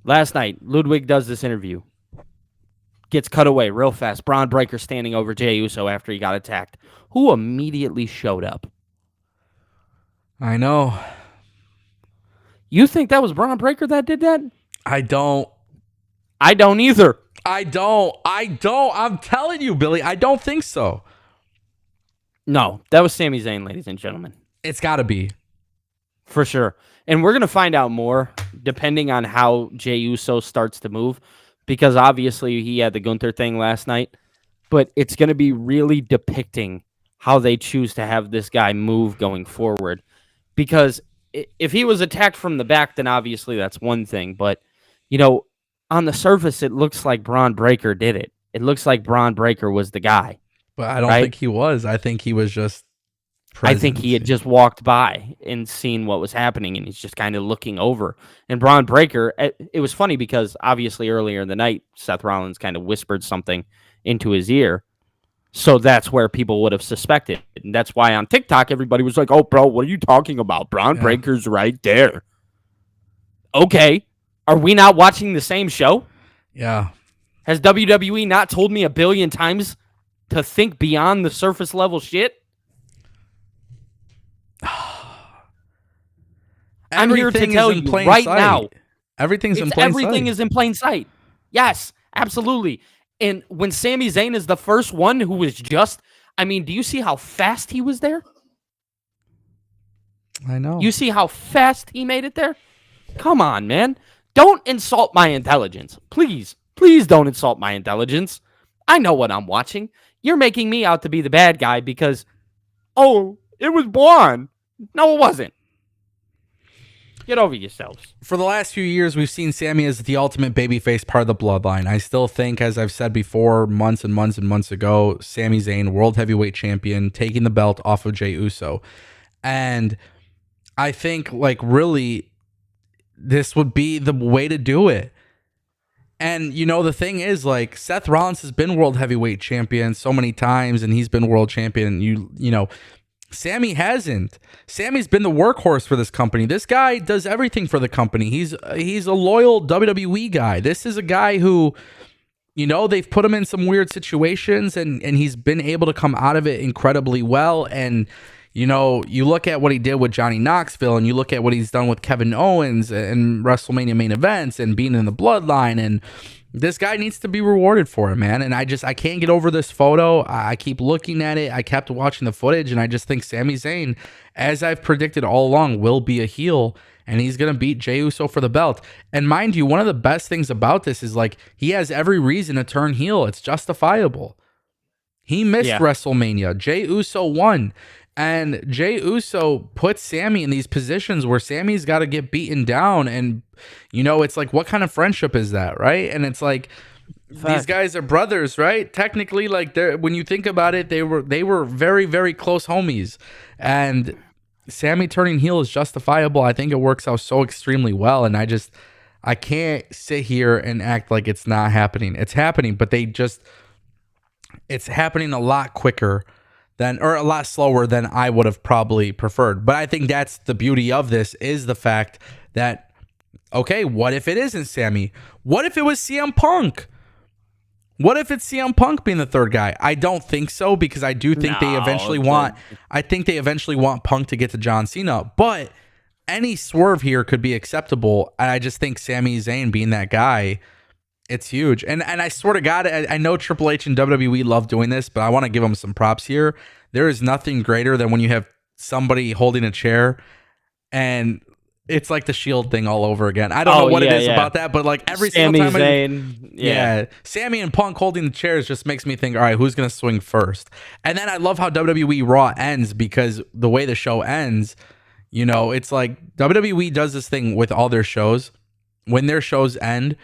Last night, Ludwig does this interview. Gets cut away real fast. Braun Breaker standing over Jey Uso after he got attacked. Who immediately showed up? I know. You think that was Braun Breaker that did that? I don't. I don't either. I don't. I'm telling you, Billy, I don't think so. No, that was Sami Zayn, ladies and gentlemen. It's got to be. For sure. And we're going to find out more depending on how Jey Uso starts to move, because obviously he had the Gunther thing last night, but it's going to be really depicting how they choose to have this guy move going forward, because if he was attacked from the back, then obviously that's one thing. But, you know, on the surface, it looks like Braun Breaker did it. It looks like Braun Breaker was the guy. But I don't right? think he was. I think he was just I think he had just walked by and seen what was happening, and he's just kind of looking over. And Braun Breaker, it was funny because obviously earlier in the night, Seth Rollins kind of whispered something into his ear. So that's where people would have suspected. And that's why on TikTok, everybody was like, oh, bro, what are you talking about? Braun Breaker's right there. Okay. Are we not watching the same show? Yeah. Has WWE not told me a billion times to think beyond the surface level shit? I'm here to tell you right now. Everything is in plain sight. Yes, absolutely. And when Sami Zayn is the first one who was just, I mean, do you see how fast he was there? I know. You see how fast he made it there? Come on, man. Don't insult my intelligence. Please, please don't insult my intelligence. I know what I'm watching. You're making me out to be the bad guy because, oh, it was Braun. No, it wasn't. Get over yourselves. For the last few years, we've seen Sami as the ultimate babyface part of the bloodline. I still think, as I've said before, months and months and months ago, Sami Zayn, world heavyweight champion, taking the belt off of Jey Uso. And I think, like, really, this would be the way to do it. And, you know, the thing is, like, Seth Rollins has been world heavyweight champion so many times, and he's been world champion. You know, Sami hasn't. Sami's been the workhorse for this company. This guy does everything for the company. He's a loyal WWE guy. This is a guy who, you know, they've put him in some weird situations, and he's been able to come out of it incredibly well. And, you know, you look at what he did with Johnny Knoxville, and you look at what he's done with Kevin Owens and WrestleMania main events and being in the bloodline, and this guy needs to be rewarded for it, man. And I can't get over this photo. I keep looking at it. I kept watching the footage, and I just think Sami Zayn, as I've predicted all along, will be a heel, and he's going to beat Jey Uso for the belt. And mind you, one of the best things about this is, like, he has every reason to turn heel. It's justifiable. He missed WrestleMania. Jey Uso won. And Jey Uso put Sami in these positions where Sami's got to get beaten down. And, you know, it's like, what kind of friendship is that, right? And it's like, these guys are brothers, right? Technically, like, when you think about it, they were very, very close homies. And Sami turning heel is justifiable. I think it works out so extremely well. And I can't sit here and act like it's not happening. It's happening, but it's happening a lot quicker or a lot slower than I would have probably preferred. But I think that's the beauty of this, is the fact that, okay, what if it isn't Sami? What if it was CM Punk? What if it's CM Punk being the third guy? I don't think so, because I do think they eventually want Punk to get to John Cena. But any swerve here could be acceptable. And I just think Sami Zayn being that guy, it's huge. And I swear to God, I know Triple H and WWE love doing this, but I want to give them some props here. There is nothing greater than when you have somebody holding a chair, and it's like the Shield thing all over again. I don't know what it is about that, but like every single time, Sami and Punk holding the chairs just makes me think, all right, who's going to swing first? And then I love how WWE Raw ends, because the way the show ends, you know, it's like WWE does this thing with all their shows. When their shows end,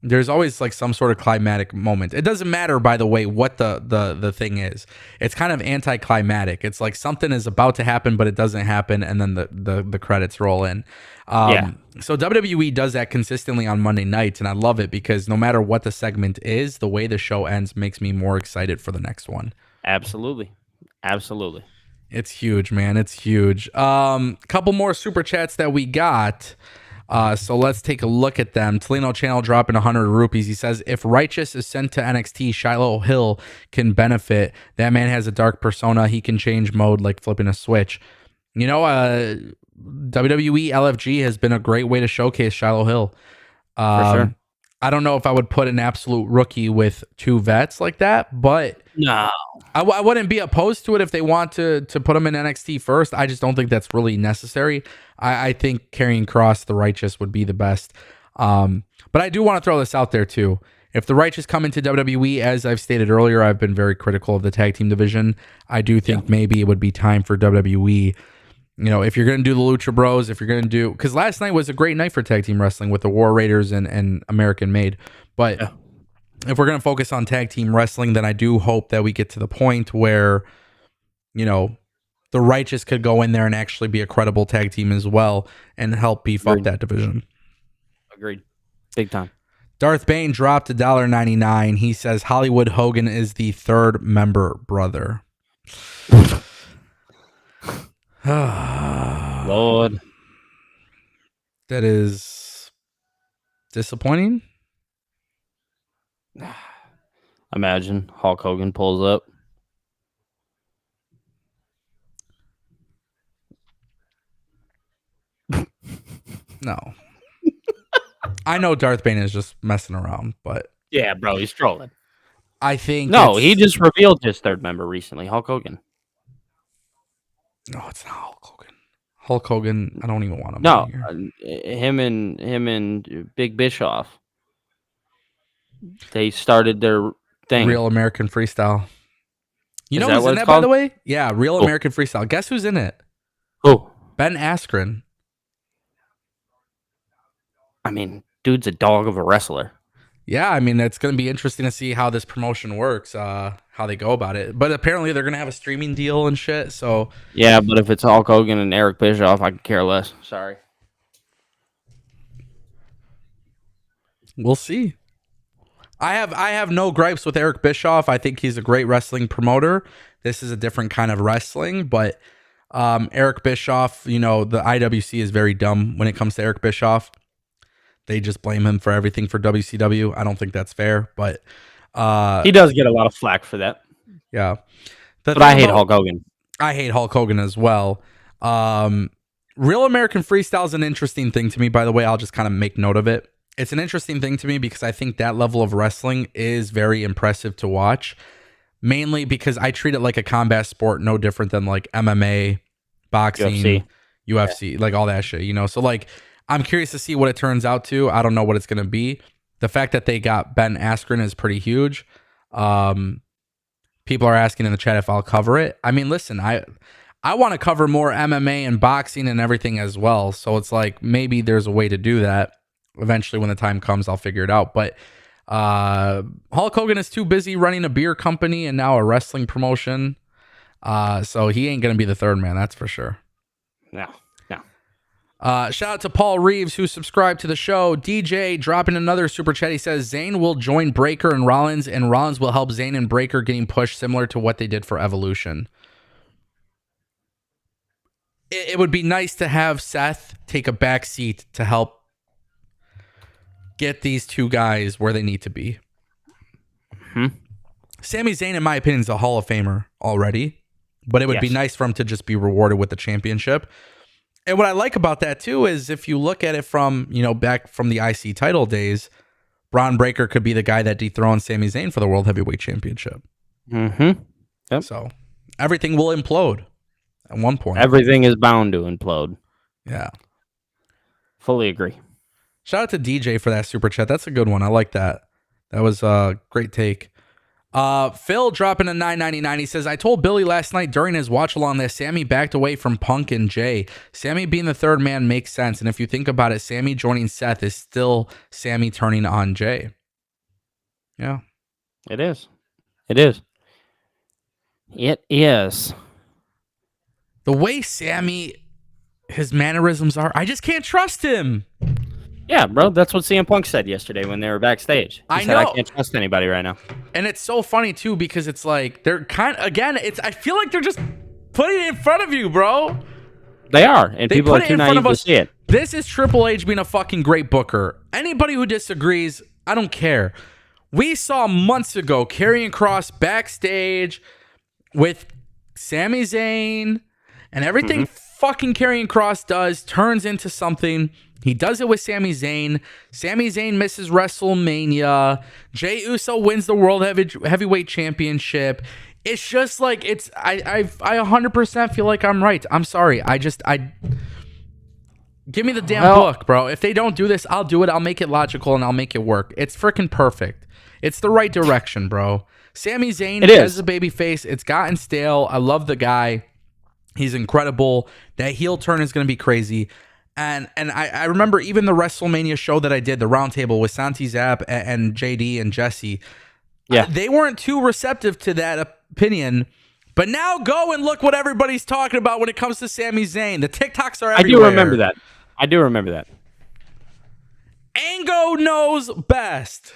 there's always like some sort of climatic moment. It doesn't matter, by the way, what the thing is. It's kind of anticlimactic. It's like something is about to happen, but it doesn't happen, and then the credits roll in. So WWE does that consistently on Monday nights, and I love it, because no matter what the segment is, the way the show ends makes me more excited for the next one. Absolutely. It's huge, man. It's huge. Couple more super chats that we got. So let's take a look at them. Tolino Channel dropping 100 rupees. He says, if Righteous is sent to NXT, Shiloh Hill can benefit. That man has a dark persona. He can change mode like flipping a switch. You know, WWE LFG has been a great way to showcase Shiloh Hill. For sure. I don't know if I would put an absolute rookie with two vets like that, but no, I wouldn't be opposed to it if they want to put him in NXT first. I just don't think that's really necessary. I think Karrion Kross, the Righteous, would be the best. But I do want to throw this out there too. If the Righteous come into WWE, as I've stated earlier, I've been very critical of the tag team division. I do think maybe it would be time for WWE if you're going to do the Lucha Bros, if you're going to do, because last night was a great night for tag team wrestling with the War Raiders and American Made. But if we're going to focus on tag team wrestling, then I do hope that we get to the point where, the Righteous could go in there and actually be a credible tag team as well and help beef up that division. Agreed. Big time. Darth Bane dropped $1.99. He says Hollywood Hogan is the third member brother. Lord. That is disappointing. Imagine Hulk Hogan pulls up. No. I know Darth Bane is just messing around, but yeah, bro, he's trolling. I think he just revealed his third member recently, Hulk Hogan. No, it's not Hulk Hogan. Hulk Hogan, I don't even want him. No, here. him and Big Bischoff. They started their thing. Real American Freestyle. You Is know that who's what in it's that, by called? the way? Yeah, Real American Freestyle. Guess who's in it? Who? Ben Askren. I mean, dude's a dog of a wrestler. Yeah, I mean, it's going to be interesting to see how this promotion works, how they go about it. But apparently they're going to have a streaming deal and shit, so... Yeah, but if it's Hulk Hogan and Eric Bischoff, I could care less. Sorry. We'll see. I have no gripes with Eric Bischoff. I think he's a great wrestling promoter. This is a different kind of wrestling, but Eric Bischoff, the IWC is very dumb when it comes to Eric Bischoff. They just blame him for everything for WCW. I don't think that's fair, but he does get a lot of flack for that. Yeah. But I hate Hulk Hogan. I hate Hulk Hogan as well. Real American Freestyle is an interesting thing to me, by the way. I'll just kind of make note of it. It's an interesting thing to me because I think that level of wrestling is very impressive to watch, mainly because I treat it like a combat sport, no different than like MMA, boxing, UFC, like all that shit, So like, I'm curious to see what it turns out to. I don't know what it's going to be. The fact that they got Ben Askren is pretty huge. People are asking in the chat if I'll cover it. I mean, listen, I want to cover more MMA and boxing and everything as well. So it's like maybe there's a way to do that. Eventually, when the time comes, I'll figure it out. But Hulk Hogan is too busy running a beer company and now a wrestling promotion. So he ain't going to be the third man. That's for sure. No. Shout out to Paul Reeves, who subscribed to the show. DJ dropping another super chat. He says Zayn will join Breaker and Rollins will help Zayn and Breaker getting pushed similar to what they did for Evolution. It would be nice to have Seth take a back seat to help get these two guys where they need to be. Sami Zayn, in my opinion, is a Hall of Famer already, but it would be nice for him to just be rewarded with the championship. And what I like about that, too, is if you look at it from, back from the IC title days, Braun Breaker could be the guy that dethroned Sami Zayn for the World Heavyweight Championship. Mm-hmm. Yep. So everything will implode at one point. Everything is bound to implode. Yeah. Fully agree. Shout out to DJ for that super chat. That's a good one. I like that. That was a great take. Phil dropping a $9.99. He says, I told Billy last night during his watch along that Sammy backed away from Punk and Jay. Sammy being the third man makes sense. And if you think about it, Sammy joining Seth is still Sammy turning on Jay. Yeah. It is. It is. It is. The way Sammy, his mannerisms are, I just can't trust him. Yeah, bro. That's what CM Punk said yesterday when they were backstage. He said, I can't trust anybody right now. And it's so funny, too, because it's like, they're kind of, again, I feel like they're just putting it in front of you, bro. They are, and people are too naive to see it. This is Triple H being a fucking great booker. Anybody who disagrees, I don't care. We saw months ago Karrion Kross backstage with Sami Zayn, and everything fucking Karrion Kross does turns into something. He does it with Sami Zayn. Sami Zayn misses WrestleMania. Jey Uso wins the World Heavyweight Championship. It's just like, I 100% feel like I'm right. I'm sorry. Give me the damn book, bro. If they don't do this, I'll do it. I'll make it logical and I'll make it work. It's freaking perfect. It's the right direction, bro. Sami Zayn as a babyface. It's gotten stale. I love the guy. He's incredible. That heel turn is going to be crazy. And I remember even the WrestleMania show that I did, the roundtable with Santi Zap and JD and Jesse. Yeah. They weren't too receptive to that opinion. But now go and look what everybody's talking about when it comes to Sami Zayn. The TikToks are everywhere. I do remember that. Ango knows best.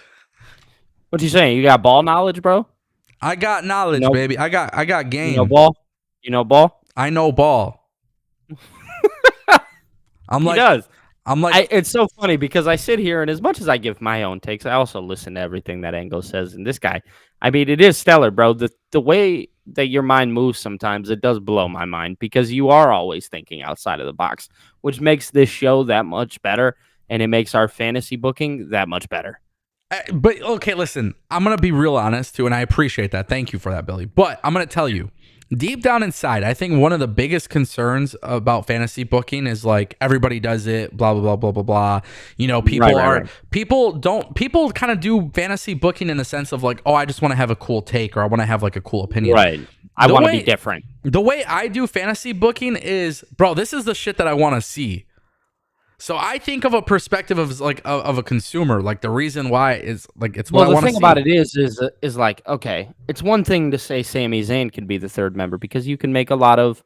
What you saying? You got ball knowledge, bro? I got knowledge, baby. I got game. You know ball? You know ball? I know ball. He does. It's so funny because I sit here and as much as I give my own takes, I also listen to everything that Ango says. And this guy, I mean, it is stellar, bro. The way that your mind moves sometimes, it does blow my mind because you are always thinking outside of the box, which makes this show that much better. And it makes our fantasy booking that much better. But okay, listen, I'm going to be real honest too. And I appreciate that. Thank you for that, Billy. But I'm going to tell you, deep down inside, I think one of the biggest concerns about fantasy booking is like everybody does it, blah, blah, blah, blah, blah, blah. You know, people kind of do fantasy booking in the sense of like, oh, I just want to have a cool take or I want to have like a cool opinion. Right. I want to be different. The way I do fantasy booking is, bro, this is the shit that I want to see. So I think of a perspective of like of a consumer, like the reason why is like it's what I want to see. The thing about it is like, okay, it's one thing to say Sami Zayn can be the third member because you can make a lot of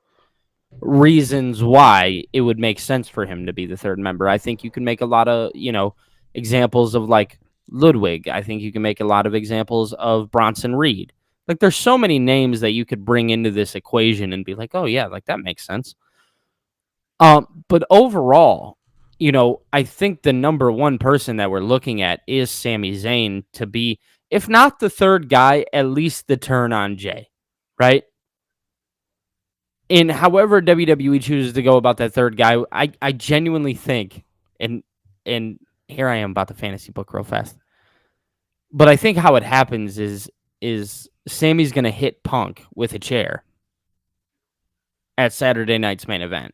reasons why it would make sense for him to be the third member. I think you can make a lot of, examples of like Ludwig. I think you can make a lot of examples of Bronson Reed. Like there's so many names that you could bring into this equation and be like, oh yeah, like that makes sense. But overall, I think the number one person that we're looking at is Sami Zayn to be, if not the third guy, at least the turn on Jay, right? And however WWE chooses to go about that third guy, I genuinely think, and here I am about the fantasy book real fast, but I think how it happens is Sammy's going to hit Punk with a chair at Saturday night's main event.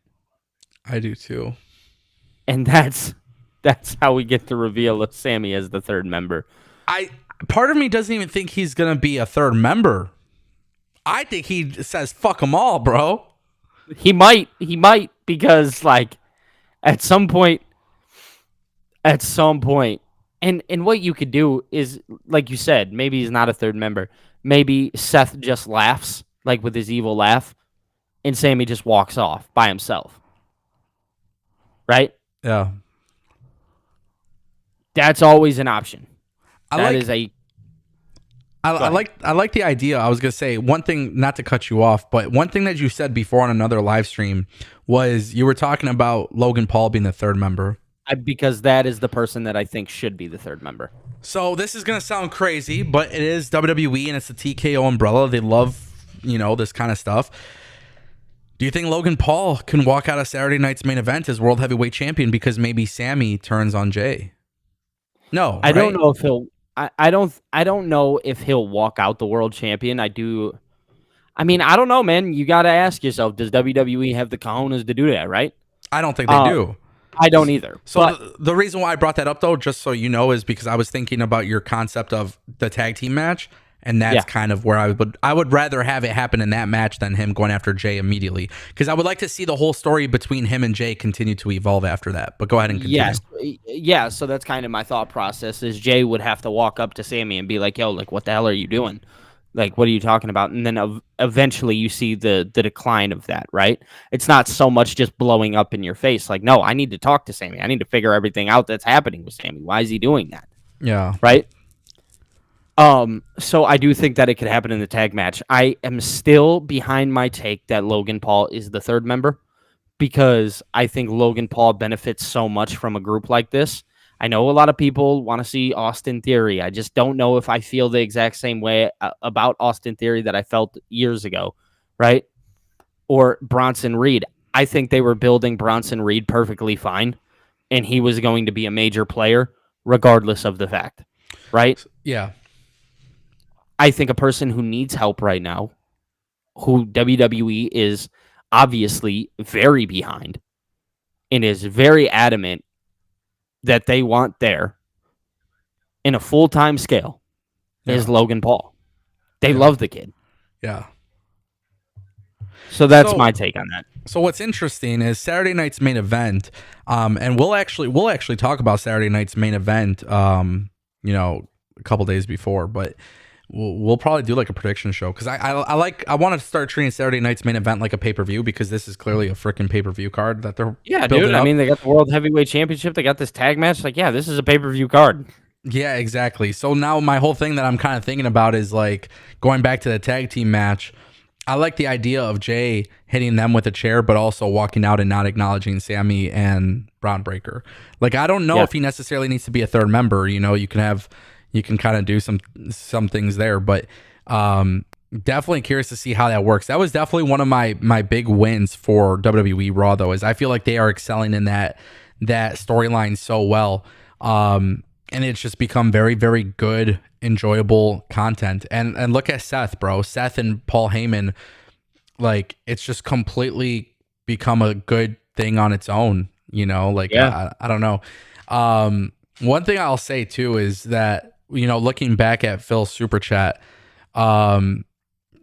I do too. And that's how we get the reveal of Sami as the third member. Part of me doesn't even think he's gonna be a third member. I think he says fuck them all, bro. He might because like at some point, and what you could do is like you said, maybe he's not a third member. Maybe Seth just laughs like with his evil laugh, and Sami just walks off by himself. Right? Yeah. That's always an option. I like the idea. I was going to say one thing, not to cut you off, but one thing that you said before on another live stream was you were talking about Logan Paul being the third member. Because that is the person that I think should be the third member. So this is going to sound crazy, but it is WWE and it's the TKO umbrella. They love, this kind of stuff. Do you think Logan Paul can walk out of Saturday night's main event as world heavyweight champion because maybe Sami turns on Jay? No, I don't know if he'll. I don't know if he'll walk out the world champion. I do. I mean, I don't know, man. You got to ask yourself: does WWE have the cojones to do that? Right? I don't think they do. I don't either. So the reason why I brought that up, though, just so you know, is because I was thinking about your concept of the tag team match. And that's kind of where I would rather have it happen in that match than him going after Jay immediately. Because I would like to see the whole story between him and Jay continue to evolve after that. But go ahead and continue. Yes. Yeah, so that's kind of my thought process is Jay would have to walk up to Sami and be like, yo, like, what the hell are you doing? Like, what are you talking about? And then eventually you see the decline of that, right? It's not so much just blowing up in your face. Like, no, I need to talk to Sami. I need to figure everything out that's happening with Sami. Why is he doing that? Yeah. Right? So I do think that it could happen in the tag match. I am still behind my take that Logan Paul is the third member because I think Logan Paul benefits so much from a group like this. I know a lot of people want to see Austin Theory. I just don't know if I feel the exact same way about Austin Theory that I felt years ago, right? Or Bronson Reed. I think they were building Bronson Reed perfectly fine, and he was going to be a major player regardless of the fact, right? Yeah. I think a person who needs help right now, who WWE is obviously very behind and is very adamant that they want there in a full-time scale, is Logan Paul. They love the kid. Yeah. So that's my take on that. So what's interesting is Saturday night's main event, and we'll actually talk about Saturday night's main event, a couple days before, but we'll probably do like a prediction show because I want to start treating Saturday night's main event like a pay-per-view because this is clearly a freaking pay-per-view card that they're building dude. up. I mean, they got the World Heavyweight Championship, they got this tag match. Like, yeah, this is a pay-per-view card. Yeah, exactly. So now my whole thing that I'm kind of thinking about is like going back to the tag team match. I like the idea of Jay hitting them with a chair, but also walking out and not acknowledging Sami and Braun Breaker. Like, I don't know if he necessarily needs to be a third member. You know, you can kind of do some things there, but definitely curious to see how that works. That was definitely one of my big wins for WWE Raw, though, is I feel like they are excelling in that storyline so well. And it's just become very, very good, enjoyable content. And look at Seth, bro. Seth and Paul Heyman, like, it's just completely become a good thing on its own, you know? Like, I don't know. One thing I'll say, too, is that, you know, looking back at Phil's super chat, when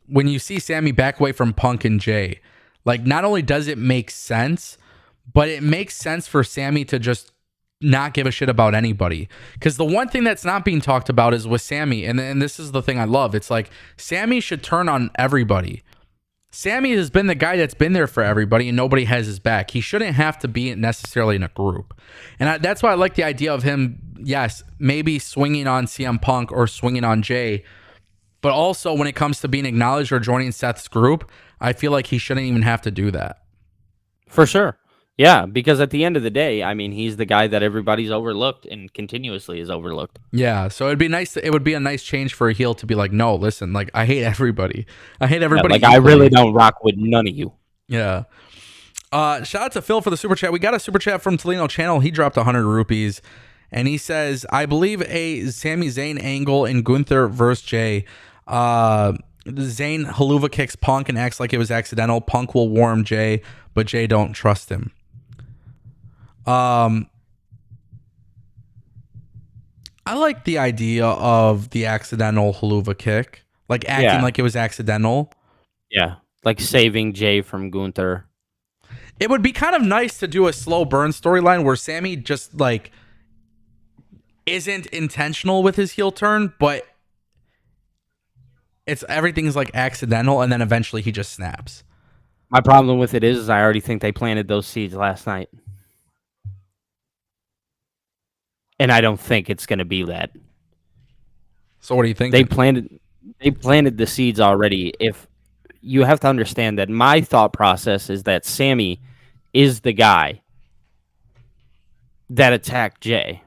you see Sami back away from Punk and Jay, like, not only does it make sense, but it makes sense for Sami to just not give a shit about anybody. Because the one thing that's not being talked about is with Sami, and this is the thing I love, it's like Sami should turn on everybody. Sami has been the guy that's been there for everybody and nobody has his back. He shouldn't have to be necessarily in a group. And that's why I like the idea of him, yes, maybe swinging on CM Punk or swinging on Jay, but also when it comes to being acknowledged or joining Seth's group, I feel like he shouldn't even have to do that. For sure. Yeah, because at the end of the day, I mean, he's the guy that everybody's overlooked and continuously is overlooked. Yeah, so it'd be nice. It would be a nice change for a heel to be like, no, listen, like, I hate everybody. I hate everybody. Yeah, like, I really don't rock with none of you. Yeah. Shout out to Phil for the super chat. We got a super chat from Tolino Channel. He dropped 100 rupees, and he says, I believe a Sami Zayn angle in Gunther versus Jay. Zayn haluva kicks Punk and acts like it was accidental. Punk will warm Jay, but Jay don't trust him. I like the idea of the accidental haluva kick, like acting like it was accidental. Yeah, like saving Jay from Gunther. It would be kind of nice to do a slow burn storyline where Sami just like isn't intentional with his heel turn, but everything's like accidental, and then eventually he just snaps. My problem with it is I already think they planted those seeds last night. And I don't think it's going to be that. So what do you think? They planted the seeds already. If you have to understand that my thought process is that Sami is the guy that attacked Jay.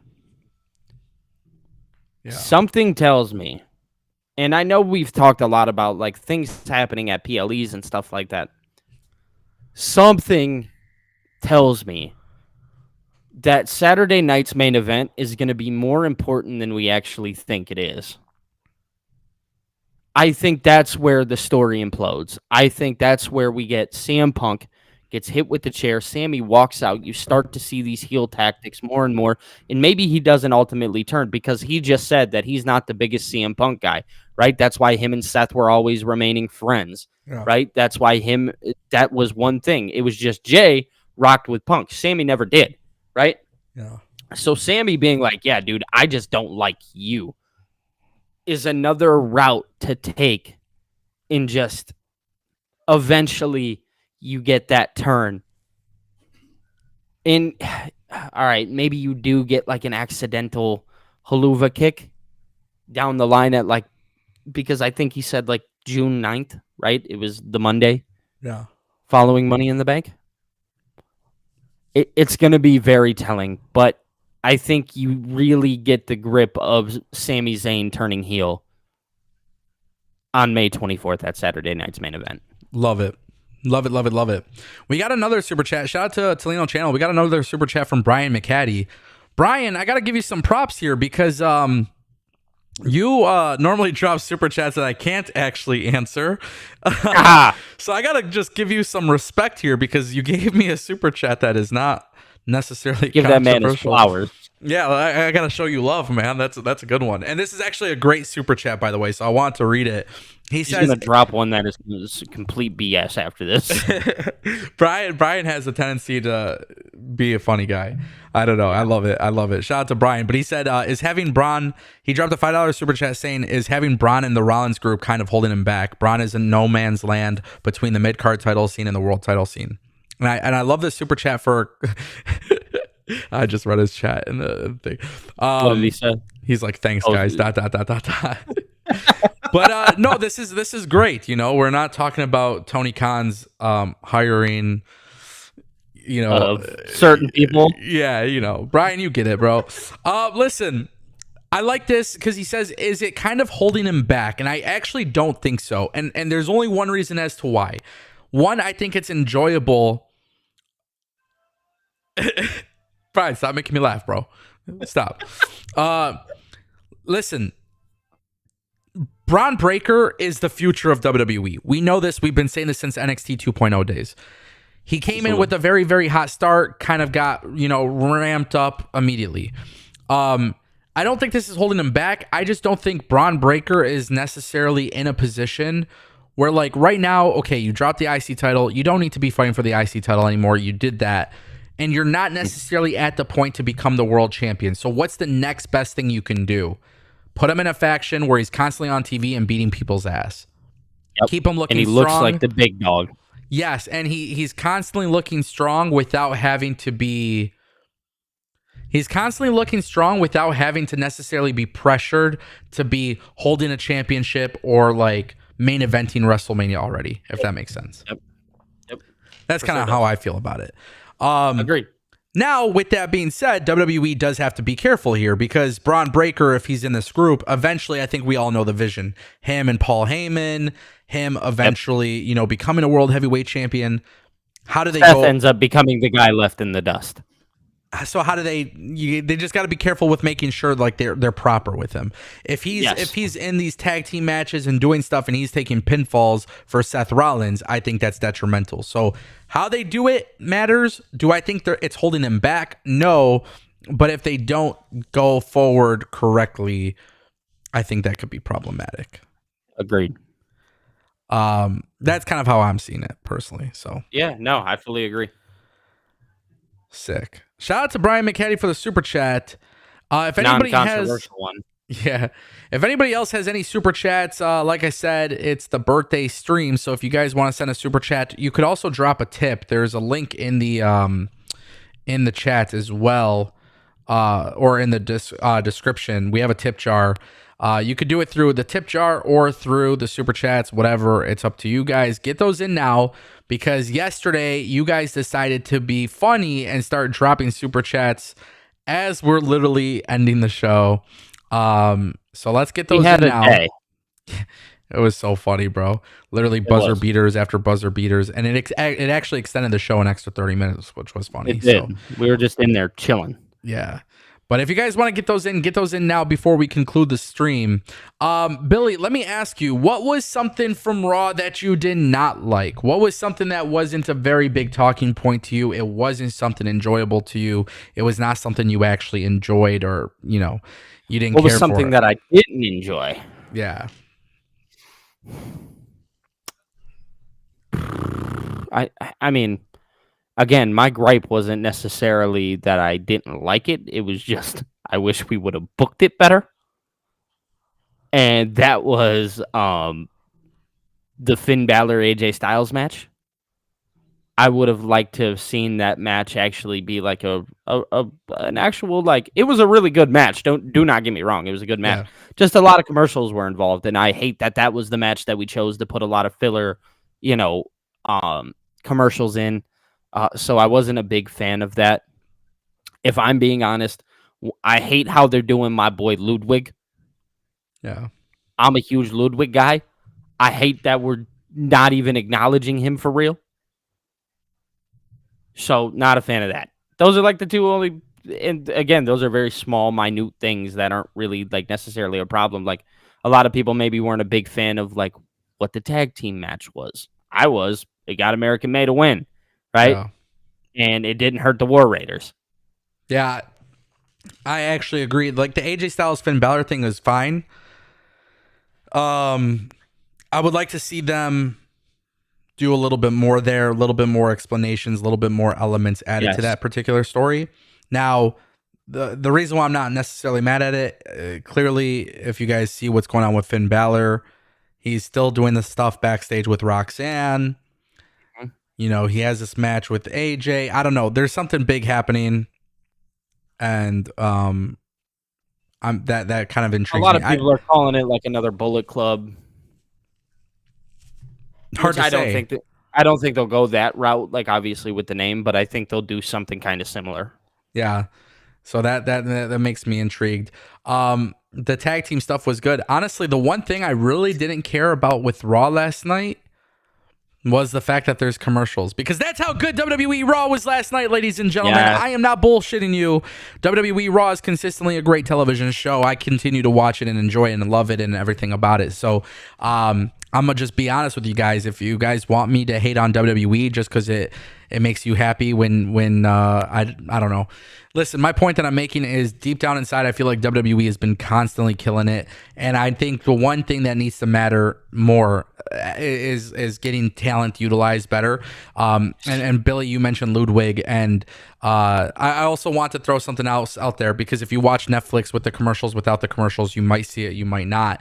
Yeah. Something tells me, and I know we've talked a lot about like things happening at PLEs and stuff like that. Something tells me that Saturday night's main event is going to be more important than we actually think it is. I think that's where the story implodes. I think that's where we get CM Punk gets hit with the chair. Sami walks out. You start to see these heel tactics more and more. And maybe he doesn't ultimately turn because he just said that he's not the biggest CM Punk guy, right? That's why him and Seth were always remaining friends, right? That's why that was one thing. It was just Jay rocked with Punk. Sami never did. Right? Yeah. So Sami being like, yeah, dude, I just don't like you is another route to take in just eventually you get that turn. And all right, maybe you do get like an accidental haluva kick down the line at like, because I think he said like June 9th, right? It was the Monday following Money in the Bank. It's going to be very telling, but I think you really get the grip of Sami Zayn turning heel on May 24th at Saturday night's main event. Love it. Love it, love it, love it. We got another super chat. Shout out to Tolino Channel. We got another super chat from Brian McCaddy. Brian, I got to give you some props here because you normally drop super chats that I can't actually answer. So I got to just give you some respect here because you gave me a super chat that is not necessarily give that man his flowers. Yeah, I got to show you love, man. That's a good one. And this is actually a great super chat, by the way, so I want to read it. He He's says gonna drop one that is complete BS after this. Brian has a tendency to be a funny guy. I don't know. I love it. Shout out to Brian. But he said, is having Braun, he dropped a $5 super chat saying, is having Braun in the Rollins group kind of holding him back? Braun is in no man's land between the mid-card title scene and the world title scene. And I love this super chat for I just read his chat in the thing. What did he say? He's like, thanks guys. ... But no, this is great. You know, we're not talking about Tony Khan's hiring, you know, certain people. Yeah, you know, Brian, you get it, bro. Listen, I like this because he says, is it kind of holding him back? And I actually don't think so. And there's only one reason as to why. One, I think it's enjoyable. Brian, stop making me laugh, bro. Stop. Listen, Braun Breaker is the future of WWE. We know this. We've been saying this since NXT 2.0 days. He came in with a very, very hot start, kind of got, you know, ramped up immediately. I don't think this is holding him back. I just don't think Braun Breaker is necessarily in a position where, like, right now, okay, you dropped the IC title. You don't need to be fighting for the IC title anymore. You did that. And you're not necessarily at the point to become the world champion. So what's the next best thing you can do? Put him in a faction where he's constantly on TV and beating people's ass. Yep. Keep him looking strong. And he looks like the big dog. Yes, and he's constantly looking strong without having to be... He's constantly looking strong without having to necessarily be pressured to be holding a championship or, like, main eventing WrestleMania already, if that makes sense. Yep. That's kind of how I feel about it. Agreed. Now, with that being said, WWE does have to be careful here because Braun Breaker, if he's in this group, eventually, I think we all know the vision. Him and Paul Heyman, him eventually, you know, becoming a world heavyweight champion. How do they Seth go? ends up becoming the guy left in the dust. So how do they just got to be careful with making sure like they're proper with him. If he's in these tag team matches and doing stuff and he's taking pinfalls for Seth Rollins, I think that's detrimental. So how they do it matters. Do I think it's holding him back? No, but if they don't go forward correctly, I think that could be problematic. Agreed. That's kind of how I'm seeing it personally. So yeah, no, I fully agree. Sick. Shout out to Brian McCaddy for the super chat. If anybody has one. Yeah. If anybody else has any super chats, like I said, it's the birthday stream. So if you guys want to send a super chat, you could also drop a tip. There's a link in the chat as well, or in the description. We have a tip jar. You could do it through the tip jar or through the super chats, whatever. It's up to you guys. Get those in now because yesterday you guys decided to be funny and start dropping super chats as we're literally ending the show. So let's get those in now. Day. It was so funny, bro. Literally buzzer beaters after buzzer beaters. And it actually extended the show an extra 30 minutes, which was funny. It did. So, we were just in there chilling. Yeah. But if you guys want to get those in now before we conclude the stream. Billy, let me ask you, what was something from Raw that you did not like? What was something that wasn't a very big talking point to you? It wasn't something enjoyable to you. It was not something you actually enjoyed or, you know, you didn't care for. What was something that I didn't enjoy? Yeah. I mean, again, my gripe wasn't necessarily that I didn't like it. It was just I wish we would have booked it better. And that was the Finn Balor AJ Styles match. I would have liked to have seen that match actually be like an actual, like, it was a really good match. Do not get me wrong. It was a good match. Yeah. Just a lot of commercials were involved. And I hate that was the match that we chose to put a lot of filler, commercials in. So I wasn't a big fan of that. If I'm being honest, I hate how they're doing my boy Ludwig. Yeah. I'm a huge Ludwig guy. I hate that we're not even acknowledging him for real. So not a fan of that. Those are like the two only, and again, those are very small, minute things that aren't really like necessarily a problem. Like a lot of people maybe weren't a big fan of like what the tag team match was. I was. It got American May to win. Right? Yeah. And it didn't hurt the War Raiders. Yeah, I actually agree. Like the AJ Styles Finn Balor thing was fine. I I would like to see them do a little bit more there, a little bit more explanations, a little bit more elements added to that particular story. Now, the reason why I'm not necessarily mad at it, clearly, if you guys see what's going on with Finn Balor, he's still doing the stuff backstage with Roxanne. You know, he has this match with AJ. I don't know. There's something big happening, and I'm that kind of intrigues me. A lot of people are calling it like another Bullet Club. Hard to say. I don't think they'll go that route, like obviously with the name, but I think they'll do something kind of similar. Yeah. So that makes me intrigued. The tag team stuff was good. Honestly, the one thing I really didn't care about with Raw last night was the fact that there's commercials, because that's how good WWE Raw was last night, ladies and gentlemen. Yeah. I am not bullshitting you. WWE Raw is consistently a great television show. I continue to watch it and enjoy it and love it and everything about it. So I'm gonna just be honest with you guys. If you guys want me to hate on WWE just because it makes you happy when I don't know. Listen, my point that I'm making is deep down inside, I feel like WWE has been constantly killing it. And I think the one thing that needs to matter more is getting talent utilized better. And Billy, you mentioned Ludwig. And I also want to throw something else out there, because if you watch Netflix with the commercials, without the commercials, you might see it, you might not.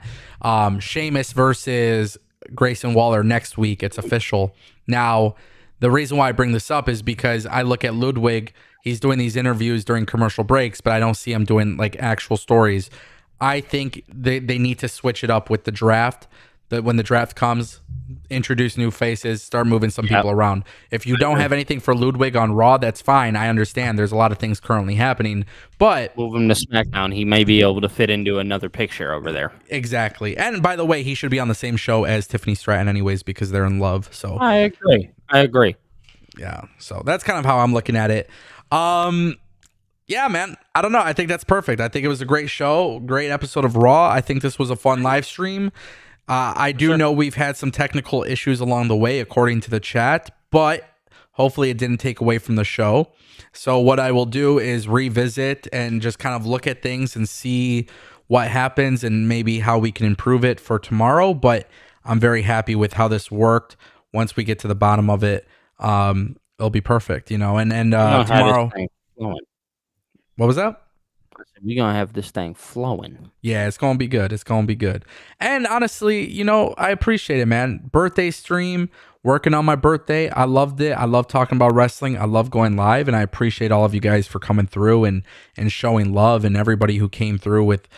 Sheamus versus Grayson Waller next week. It's official. Now, the reason why I bring this up is because I look at Ludwig. He's doing these interviews during commercial breaks, but I don't see him doing like actual stories. I think they need to switch it up with the draft. That when the draft comes, introduce new faces, start moving some people around. If you don't have anything for Ludwig on Raw, that's fine. I understand there's a lot of things currently happening, but move him to SmackDown. He may be able to fit into another picture over there. Exactly. And by the way, he should be on the same show as Tiffany Stratton anyways, because they're in love. So I agree. Yeah. So that's kind of how I'm looking at it. Yeah, man. I don't know. I think that's perfect. I think it was a great show, great episode of Raw. I think this was a fun live stream. I do know we've had some technical issues along the way, according to the chat, but hopefully it didn't take away from the show. So what I will do is revisit and just kind of look at things and see what happens and maybe how we can improve it for tomorrow. But I'm very happy with how this worked. Once we get to the bottom of it, it'll be perfect, you know. And tomorrow, what was that? We're gonna have this thing flowing. Yeah, it's gonna be good. It's gonna be good. And honestly, you know, I appreciate it, man. Birthday stream, working on my birthday. I loved it. I love talking about wrestling. I love going live, and I appreciate all of you guys for coming through and showing love, and everybody who came through with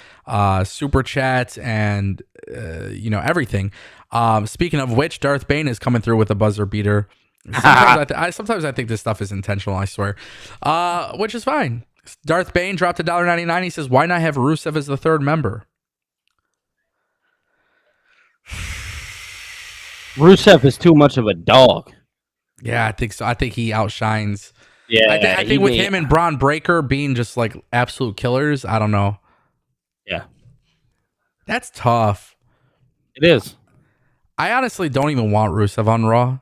super chats and you know, everything. Speaking of which, Darth Bane is coming through with a buzzer beater. Sometimes I think this stuff is intentional, I swear, which is fine. Darth Bane dropped $1.99. He says, why not have Rusev as the third member? Rusev is too much of a dog. Yeah, I think so. I think he outshines. Yeah, I think with him and Braun Breaker being just like absolute killers, I don't know. Yeah. That's tough. It is. I honestly don't even want Rusev on Raw.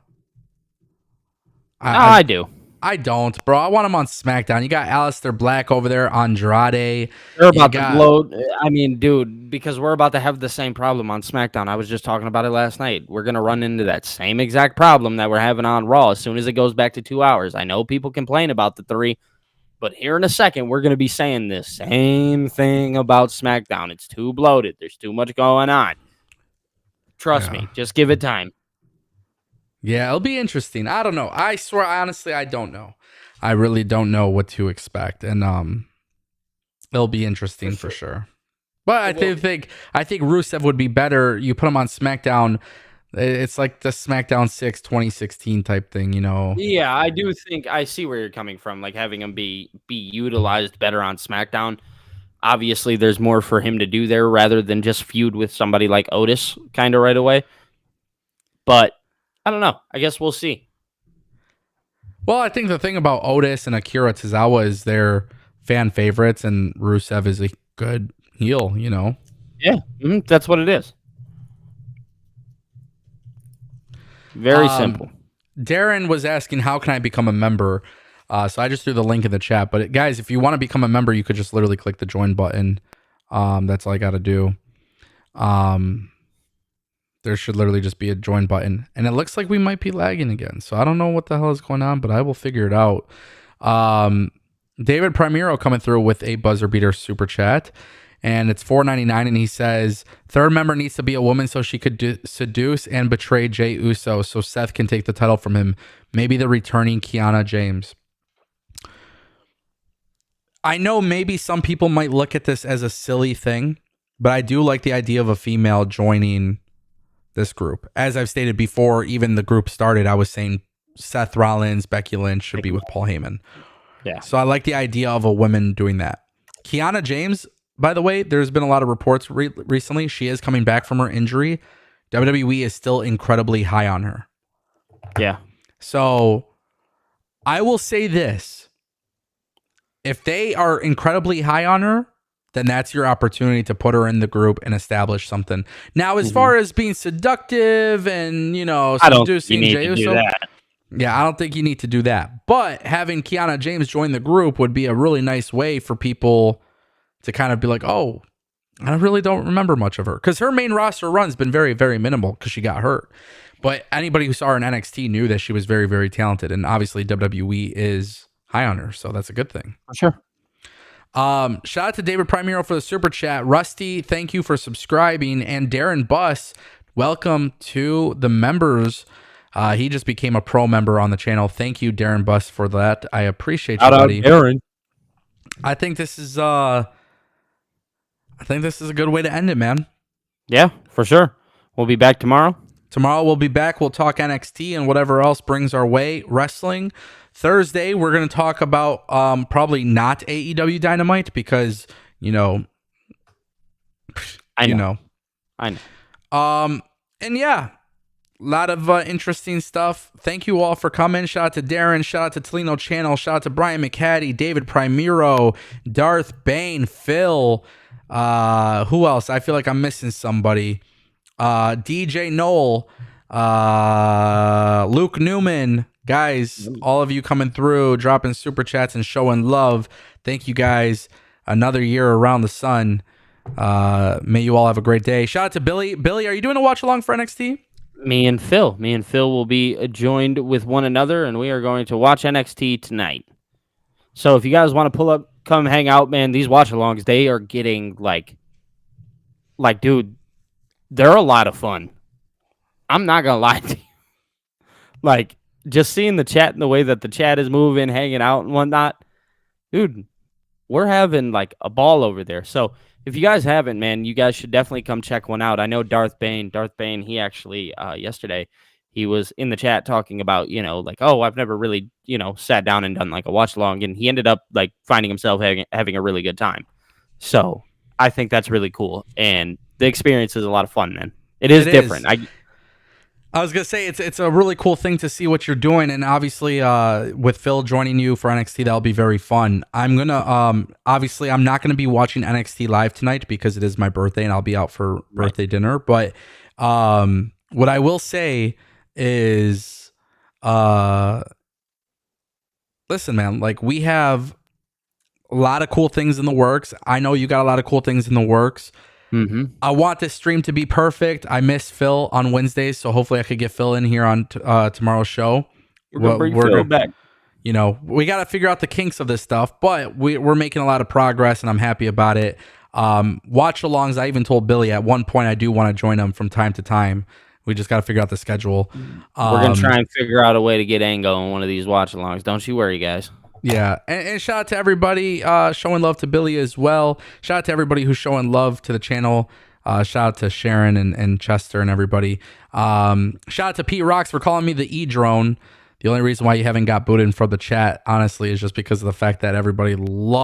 I do. I don't, bro. I want him on SmackDown. You got Aleister Black over there, Andrade. They're about to blow. I mean, dude, because we're about to have the same problem on SmackDown. I was just talking about it last night. We're going to run into that same exact problem that we're having on Raw as soon as it goes back to 2 hours. I know people complain about the 3, but here in a second, we're going to be saying the same thing about SmackDown. It's too bloated. There's too much going on. Trust me. Just give it time. Yeah, it'll be interesting. I don't know. I swear, honestly, I don't know. I really don't know what to expect, and it'll be interesting for sure. But I think Rusev would be better. You put him on SmackDown. It's like the SmackDown 6 2016 type thing, you know. Yeah, I do think I see where you're coming from. Like having him be utilized better on SmackDown. Obviously, there's more for him to do there rather than just feud with somebody like Otis kind of right away. But I don't know. I guess we'll see. Well, I think the thing about Otis and Akira Tozawa is they're fan favorites, and Rusev is a good heel, you know? Yeah, that's what it is. Very simple. Darren was asking, how can I become a member? So I just threw the link in the chat. But guys, if you want to become a member, you could just literally click the join button. That's all I got to do. there should literally just be a join button. And it looks like we might be lagging again. So I don't know what the hell is going on, but I will figure it out. David Primero coming through with a buzzer beater super chat. And it's $4.99, and he says, third member needs to be a woman so she could seduce and betray Jey Uso so Seth can take the title from him. Maybe the returning Kiana James. I know maybe some people might look at this as a silly thing, but I do like the idea of a female joining this group. As I've stated before, even the group started, I was saying Seth Rollins, Becky Lynch should be with Paul Heyman. Yeah. So I like the idea of a woman doing that. Kiana James, by the way, there's been a lot of reports recently. She is coming back from her injury. WWE is still incredibly high on her. Yeah. So I will say this. If they are incredibly high on her, then that's your opportunity to put her in the group and establish something. Now, as far as being seductive and, seducing Jey Uso, yeah, I don't think you need to do that. But having Kiana James join the group would be a really nice way for people to kind of be like, oh, I really don't remember much of her. Because her main roster run's been very, very minimal because she got hurt. But anybody who saw her in NXT knew that she was very, very talented. And obviously WWE is high on her, so that's a good thing. Sure. Shout out to David Primero for the super chat. Rusty, thank you for subscribing. And Darren Buss, welcome to the members. He just became a pro member on the channel. Thank you, Darren Buss, for that. I appreciate you, buddy. Darren. I think this is a good way to end it, man. Yeah, for sure. We'll be back tomorrow. Tomorrow we'll be back. We'll talk NXT and whatever else brings our way. Wrestling. Thursday, we're going to talk about probably not AEW Dynamite because, I know. And yeah, a lot of interesting stuff. Thank you all for coming. Shout out to Darren. Shout out to Tolino Channel. Shout out to Brian McCaddy, David Primero, Darth Bane, Phil. Who else? I feel like I'm missing somebody. DJ Noel, Luke Newman. Guys, all of you coming through, dropping super chats and showing love. Thank you guys. Another year around the sun. May you all have a great day. Shout out to Billy. Billy, are you doing a watch along for NXT? Me and Phil will be joined with one another, and we are going to watch NXT tonight. So if you guys want to pull up, come hang out, man. These watch alongs, they are getting like, dude, they're a lot of fun. I'm not gonna lie to you. Like, just seeing the chat and the way that the chat is moving, hanging out and whatnot, dude, we're having like a ball over there. So if you guys haven't, man, you guys should definitely come check one out. I know Darth Bane, he actually, yesterday, he was in the chat talking about, like, oh, I've never really, sat down and done like a watch along. And he ended up like finding himself having a really good time. So I think that's really cool. And the experience is a lot of fun, man. It is different. I was gonna say it's a really cool thing to see what you're doing, and obviously with Phil joining you for NXT, that'll be very fun. I'm gonna obviously I'm not gonna be watching NXT live tonight because it is my birthday and I'll be out for birthday dinner. But what I will say is, listen, man, like we have a lot of cool things in the works. I know you got a lot of cool things in the works. Mm-hmm. I want this stream to be perfect. I miss Phil on Wednesdays, so hopefully I could get Phil in here on tomorrow's show. We're gonna bring Phil back. We got to figure out the kinks of this stuff, but we're making a lot of progress, and I'm happy about it. Watch alongs. I even told Billy at one point I do want to join them from time to time. We just got to figure out the schedule. We're gonna try and figure out a way to get Ango on one of these watch alongs. Don't you worry, guys. Yeah, and shout out to everybody showing love to Billy as well. Shout out to everybody who's showing love to the channel. Shout out to Sharon and Chester and everybody. Shout out to Pete Rocks for calling me the E-drone. The only reason why you haven't got booted from the chat, honestly, is just because of the fact that everybody loves